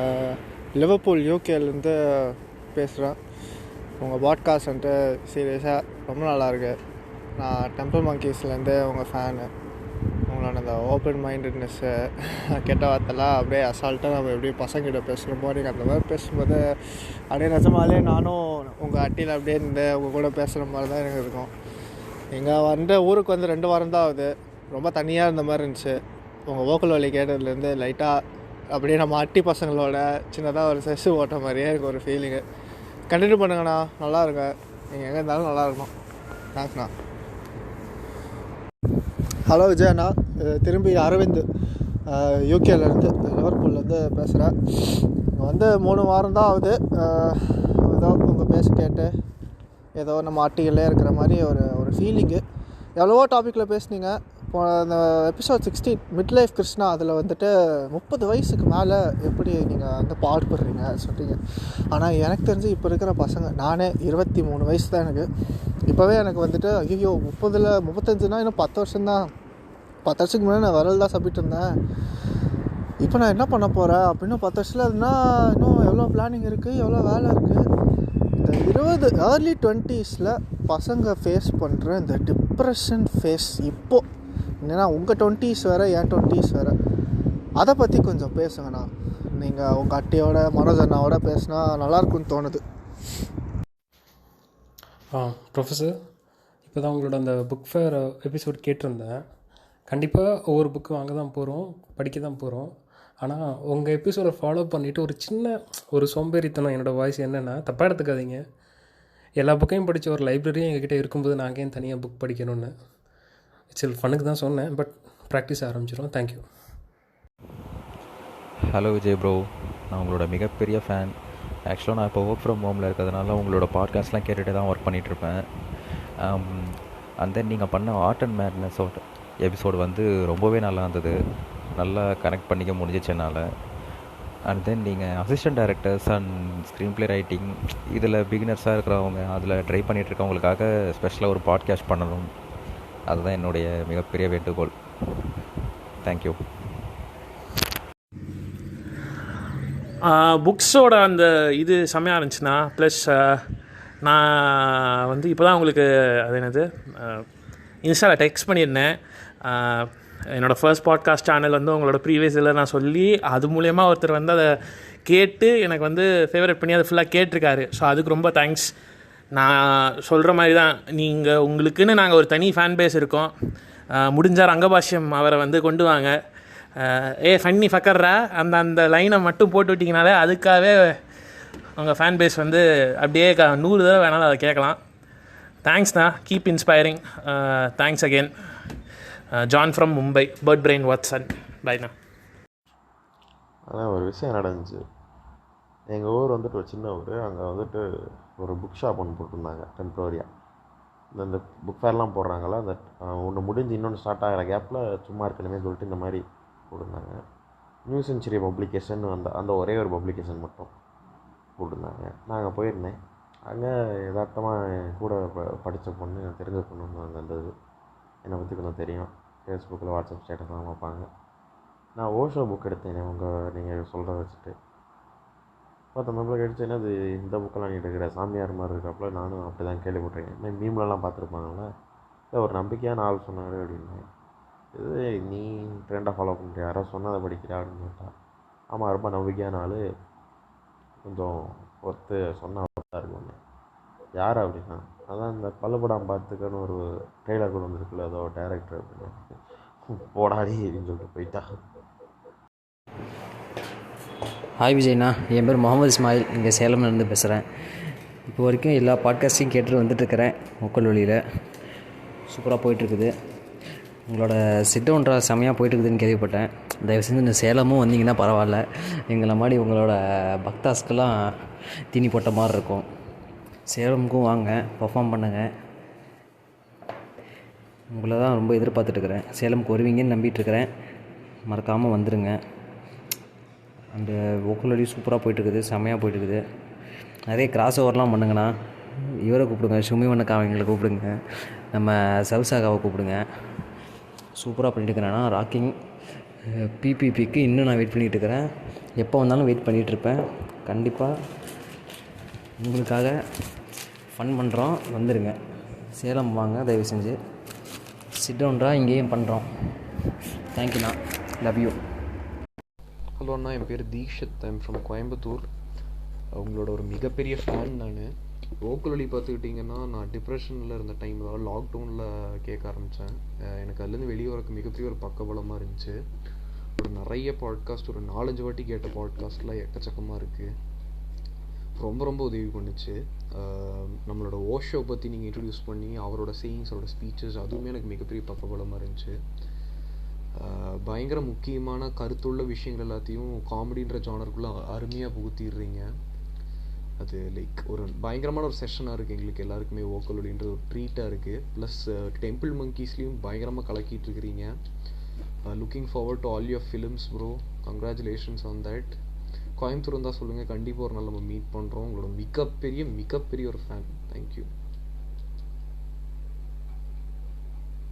[SPEAKER 6] லிவர்பூல் யூகேலேருந்து பேசுகிறேன். உங்கள் பாட்காஸ்ட் வந்துட்டு சீரியஸாக ரொம்ப நல்லாயிருக்கு. நான் டெம்பிள் மங்கீஸ்லேருந்து உங்கள் ஃபேனு. உங்களோட அந்த ஓப்பன் மைண்டட்னஸ்ஸு, கெட்ட வார்த்தைலாம் அப்படியே அசால்ட்டாக நம்ம எப்படி பசங்கிட்ட பேசுகிறோமோ, நீங்கள் அந்த மாதிரி பேசும்போது அப்படியே நிஜமாலே நானும் உங்கள் அட்டியில் அப்படியே இருந்து உங்கள் கூட பேசுகிற மாதிரி தான் எனக்கு இருக்கும். இங்கே வந்து ஊருக்கு வந்து 2 வாரம் தான் ஆகுது. ரொம்ப தனியாக இருந்த மாதிரி இருந்துச்சு. உங்கள் வோக்கல் வழி கேட்டதுலேருந்து லைட்டாக அப்படியே நம்ம அட்டி பசங்களோட சின்னதாக ஒரு செஸ்ஸு ஓட்ட மாதிரியே எனக்கு ஒரு ஃபீலிங்கு. கண்டினியூ பண்ணுங்கண்ணா, நல்லா இருங்க. நீங்கள் எங்கே இருந்தாலும் நல்லா இருக்கணும். தேங்க்ஸ்ண்ணா. ஹலோ விஜய் அண்ணா, திரும்பி அரவிந்த் யூகேலேருந்து லிவர்பூல்லேருந்து பேசுகிறேன். இங்கே வந்து 3 வாரம் தான் ஆகுது. ஏதோ உங்கள் பேச கேட்டு ஏதோ நம்ம அட்டிகளே இருக்கிற மாதிரி ஒரு ஃபீலிங்கு. எவ்வளவோ டாப்பிக்கில் பேசுனீங்க. இப்போ அந்த எபிசோட் 16 மிட் லைஃப் கிருஷ்ணா, அதில் வந்துட்டு 30 வயசுக்கு மேலே எப்படி நீங்கள் வந்து பாடுபடுறீங்க சொல்கிறீங்க. ஆனால் எனக்கு தெரிஞ்சு இப்போ இருக்கிற பசங்க, நானே 23 வயசு தான் எனக்கு. இப்போவே எனக்கு வந்துட்டு ஐயோ 35னா இன்னும் 10 வருஷம்தான். 10 வருஷத்துக்கு முன்னாடி நான் விரல் தான் சாப்பிட்டு இருந்தேன். இப்போ நான் என்ன பண்ண போகிறேன் அப்படின்னு 10 வருஷத்தில் இருந்தால் இன்னும் எவ்வளோ பிளானிங் இருக்குது, எவ்வளோ வேலை இருக்குது. இந்த early 20s பசங்க ஃபேஸ் பண்ணுற இந்த டிப்ரெஷன் ஃபேஸ் இப்போது என்னென்னா, உங்கள் 20s வேறு, என் 20s வேறு. அதை பற்றி கொஞ்சம் பேசுங்கண்ணா. நீங்கள் உங்கள் அட்டியோட மனோஜ் அண்ணாவோட பேசினா நல்லாயிருக்குன்னு தோணுது.
[SPEAKER 7] ப்ரொஃபஸர், இப்போ தான் உங்களோட அந்த புக் ஃபேர் எபிசோட் கேட்டிருந்தேன். கண்டிப்பாக ஒவ்வொரு புக்கு வாங்க தான் போகிறோம், படிக்க தான் போகிறோம். ஆனால் உங்கள் எபிசோடை ஃபாலோ பண்ணிவிட்டு ஒரு சின்ன சோம்பேறித்தனம் என்னோடய வாய்ஸ் என்னென்னா, தப்பாக எடுத்துக்காதீங்க. எல்லா புக்கையும் படித்த ஒரு லைப்ரரியும் எங்ககிட்ட இருக்கும்போது நாங்கள் ஏன் தனியாக புக் படிக்கணும்னு சரி ஃபனுக்கு தான் சொன்னேன். பட் ப்ராக்டிஸ் ஆரம்பிச்சிடும். தேங்க்யூ.
[SPEAKER 8] ஹலோ விஜய் ப்ரோ, நான் உங்களோட மிகப்பெரிய ஃபேன். ஆக்சுவலாக நான் இப்போ ஒர்க் ஃப்ரம் ஹோமில் இருக்கிறதுனால உங்களோட பாட்காஸ்ட்லாம் கேட்டுகிட்டே தான் ஒர்க் பண்ணிகிட்ருப்பேன். அண்ட் தென் நீங்கள் பண்ண ஆர்ட் அண்ட் மேட்னஸ் எபிசோடு வந்து ரொம்பவே நல்லா இருந்தது. நல்லா கனெக்ட் பண்ணிக்க முடிஞ்சிச்சு என்னால். அண்ட் தென் நீங்கள் assistant directors and screen play writing இதில் பிகினர்ஸாக இருக்கிறவங்க, அதில் ட்ரை பண்ணிகிட்ருக்கவங்களுக்காக ஸ்பெஷலாக ஒரு பாட்காஸ்ட் பண்ணணும். அதுதான் என்னுடைய மிகப்பெரிய வேண்டுகோள். தேங்க்யூ.
[SPEAKER 9] புக்ஸோட அந்த இது செம்மையாக இருந்துச்சுண்ணா. ப்ளஸ் நான் வந்து இப்போ தான் உங்களுக்கு அது என்னது இன்ஸ்டாவில் டெக்ஸ்ட் பண்ணியிருந்தேன். என்னோடய ஃபர்ஸ்ட் பாட்காஸ்ட் சேனல் வந்து உங்களோட ப்ரீவியஸ் இதில் நான் சொல்லி அது மூலயமா ஒருத்தர் வந்து அதை கேட்டு எனக்கு வந்து ஃபேவரட் பண்ணி அதை ஃபுல்லாக கேட்டிருக்காரு. ஸோ அதுக்கு ரொம்ப தேங்க்ஸ். நான் சொல்கிற மாதிரி தான், நீங்கள் உங்களுக்குன்னு நாங்கள் ஒரு தனி ஃபேன் பேஸ் இருக்கோம். முடிஞ்சார் ரங்கபாஷ்யம் அவரை வந்து கொண்டு வாங்க. ஃபன்னி ஃபக்கர்ரா அந்த லைனை மட்டும் போட்டு விட்டிங்கனாலே அதுக்காகவே உங்கள் ஃபேன் பேஸ் வந்து அப்படியே 100 தடவை வேணாலும் அதை கேட்கலாம். தேங்க்ஸ்ண்ணா, keep inspiring. Thanks again. John from Mumbai, bird brain Watson. பைண்ணா.
[SPEAKER 10] ஆனால் ஒரு விஷயம் நடந்துச்சு. எங்கள் ஊர் வந்துட்டு ஒரு சின்ன ஊர். அங்கே வந்துட்டு ஒரு புக் ஷாப் ஒன்று போட்டிருந்தாங்க டெம்ப்ரவரியாக. இந்த புக் ஃபேர்லாம் போடுறாங்களா, அந்த ஒன்று முடிஞ்சு இன்னொன்று ஸ்டார்ட் ஆகிற கேப்பில் சும்மா இருக்கணுமே சொல்லிட்டு இந்த மாதிரி போட்டிருந்தாங்க. நியூ செஞ்சுரி பப்ளிகேஷன் அந்த ஒரே ஒரு பப்ளிகேஷன் மட்டும் போட்டிருந்தாங்க. நாங்கள் போயிருந்தேன். அங்கே யதார்த்தமாக கூட படித்த பொண்ணு, தெரிஞ்ச பொண்ணு அங்கே இருந்தது. என்னை பற்றி கொஞ்சம் தெரியும். ஃபேஸ்புக்கில் வாட்ஸ்அப் ஸ்டேட்டஸ்லாம் பார்ப்பாங்க. நான் ஓஷோ புக் எடுத்தேன் நீங்கள் சொல்கிறத வச்சுட்டு. பார்த்து நம்மளுக்கு எடுத்து என்னது இந்த புக்கெல்லாம் நீ எடுக்கிற சாமியார் மாதிரி இருக்காப்புல. நானும் அப்படி தான் கேள்விப்பட்டிருக்கேன். மீம்லலாம் பார்த்துருப்பாங்கள்ல, இல்லை ஒரு நம்பிக்கையான ஆள் சொன்னார் அப்படின்னு. இது நீ ட்ரெண்டாக ஃபாலோ பண்ணுற, யாரோ சொன்னதை படிக்கிற அப்படின்னு கேட்டால், ஆமாம் ரொம்ப நம்பிக்கையான ஆள், கொஞ்சம் ஒருத்து சொன்னால் தான் இருக்குன்னு. யார் அப்படின்னா, அதான் இந்த பல்லுப்படம் பார்த்துக்கன்னு ஒரு ட்ரெய்லர் கூட வந்துருக்குல்ல, அதோ டேரக்டர் அப்படின்னு. போடாடி அப்படின்னு சொல்லிட்டு போயிட்டா.
[SPEAKER 11] ஹாய் விஜய்ண்ணா, என் பேர் முகமது இஸ்மாயில், இங்கே சேலம்லேருந்து பேசுகிறேன். இப்போ வரைக்கும் எல்லா பாட்காஸ்ட்டையும் கேட்டுட்டு வந்துட்டுருக்கிறேன். மக்கள் வழியில் சூப்பராக போயிட்டுருக்குது. உங்களோட சிட்டவுன்றா செம்மையாக போயிட்டுருக்குதுன்னு கேள்விப்பட்டேன். தயவு செஞ்சு இந்த சேலமும் வந்தீங்கன்னா பரவாயில்ல, எங்களை மாதிரி உங்களோட பக்தாஸ்க்கெல்லாம் தீனி போட்ட மாதிரி இருக்கும். சேலமுக்கும் வாங்க, பர்ஃபார்ம் பண்ணுங்கள். உங்களை தான் ரொம்ப எதிர்பார்த்துட்ருக்குறேன். சேலமுக்கு வருவீங்கன்னு நம்பிட்டுருக்கிறேன். மறக்காமல் வந்துடுங்க. அந்த ஒக்கலடி சூப்பராக போயிட்டுருக்குது, செம்மையாக போயிட்டுருக்குது. நிறைய கிராஸ் ஓவர்லாம் பண்ணுங்கண்ணா. இவரை கூப்பிடுங்க, சுமிவனுக்கு அவங்களை கூப்பிடுங்க, நம்ம சவுசாகாவை கூப்பிடுங்க. சூப்பராக பண்ணிட்டுருக்கிறேன்னா ராக்கிங். பிபிபிக்கு இன்னும் நான் வெயிட் பண்ணிகிட்ருக்கிறேன். எப்போ வந்தாலும் வெயிட் பண்ணிகிட்ருப்பேன். கண்டிப்பாக உங்களுக்காக ஃபன் பண்ணுறோம், வந்துடுங்க. சேலம் வாங்க தயவு செஞ்சு. சிட்டவுன்றா இங்கேயும் பண்ணுறோம். தேங்க்யூண்ணா, லவ் யூ.
[SPEAKER 12] ஹலோ அண்ணா, என் பேர் தீக்ஷித். I'm from Coimbatore. உங்களோட ஒரு மிகப்பெரிய ஃபேன் நான். வோக்கல் வழி பார்த்துக்கிட்டிங்கன்னா நான் டிப்ரெஷனில் இருந்த டைம், அதாவது லாக்டவுனில் கேட்க ஆரம்பித்தேன். எனக்கு அதுலேருந்து வெளியே வரக்கு மிகப்பெரிய ஒரு பக்கபலமாக இருந்துச்சு. ஒரு நிறைய பாட்காஸ்ட், ஒரு 4-5 வாட்டி கேட்ட பாட்காஸ்ட்லாம் எக்கச்சக்கமாக இருக்குது. ரொம்ப ரொம்ப உதவி பண்ணுச்சு. நம்மளோட ஓஷோ பற்றி நீங்கள் இன்ட்ரடியூஸ் பண்ணி அவரோட சேயிங்ஸ், அவரோட ஸ்பீச்சஸ், அதுவுமே எனக்கு மிகப்பெரிய பக்கபலமாக இருந்துச்சு. பயங்கர முக்கியமான கருத்துள்ள விஷயங்கள் எல்லாத்தையும் காமெடின்ற ஜானருக்குள்ளே அருமையாக புகுத்திடுறீங்க. அது லைக் ஒரு பயங்கரமான ஒரு செஷனாக இருக்குது எங்களுக்கு எல்லாருக்குமே. வோக்கல் அப்படின்ற ஒரு ட்ரீட்டாக இருக்குது. ப்ளஸ் டெம்பிள் மங்கீஸ்லேயும் பயங்கரமாக கலக்கிட்டு இருக்கிறீங்க. Looking forward to all your films bro. Congratulations on that. Coimbatore இருந்தால் சொல்லுங்கள், கண்டிப்பாக ஒரு நாள் நம்ம மீட் பண்ணுறோம். உங்களோட மிகப்பெரிய ஒரு ஃபேன். தேங்க்யூ.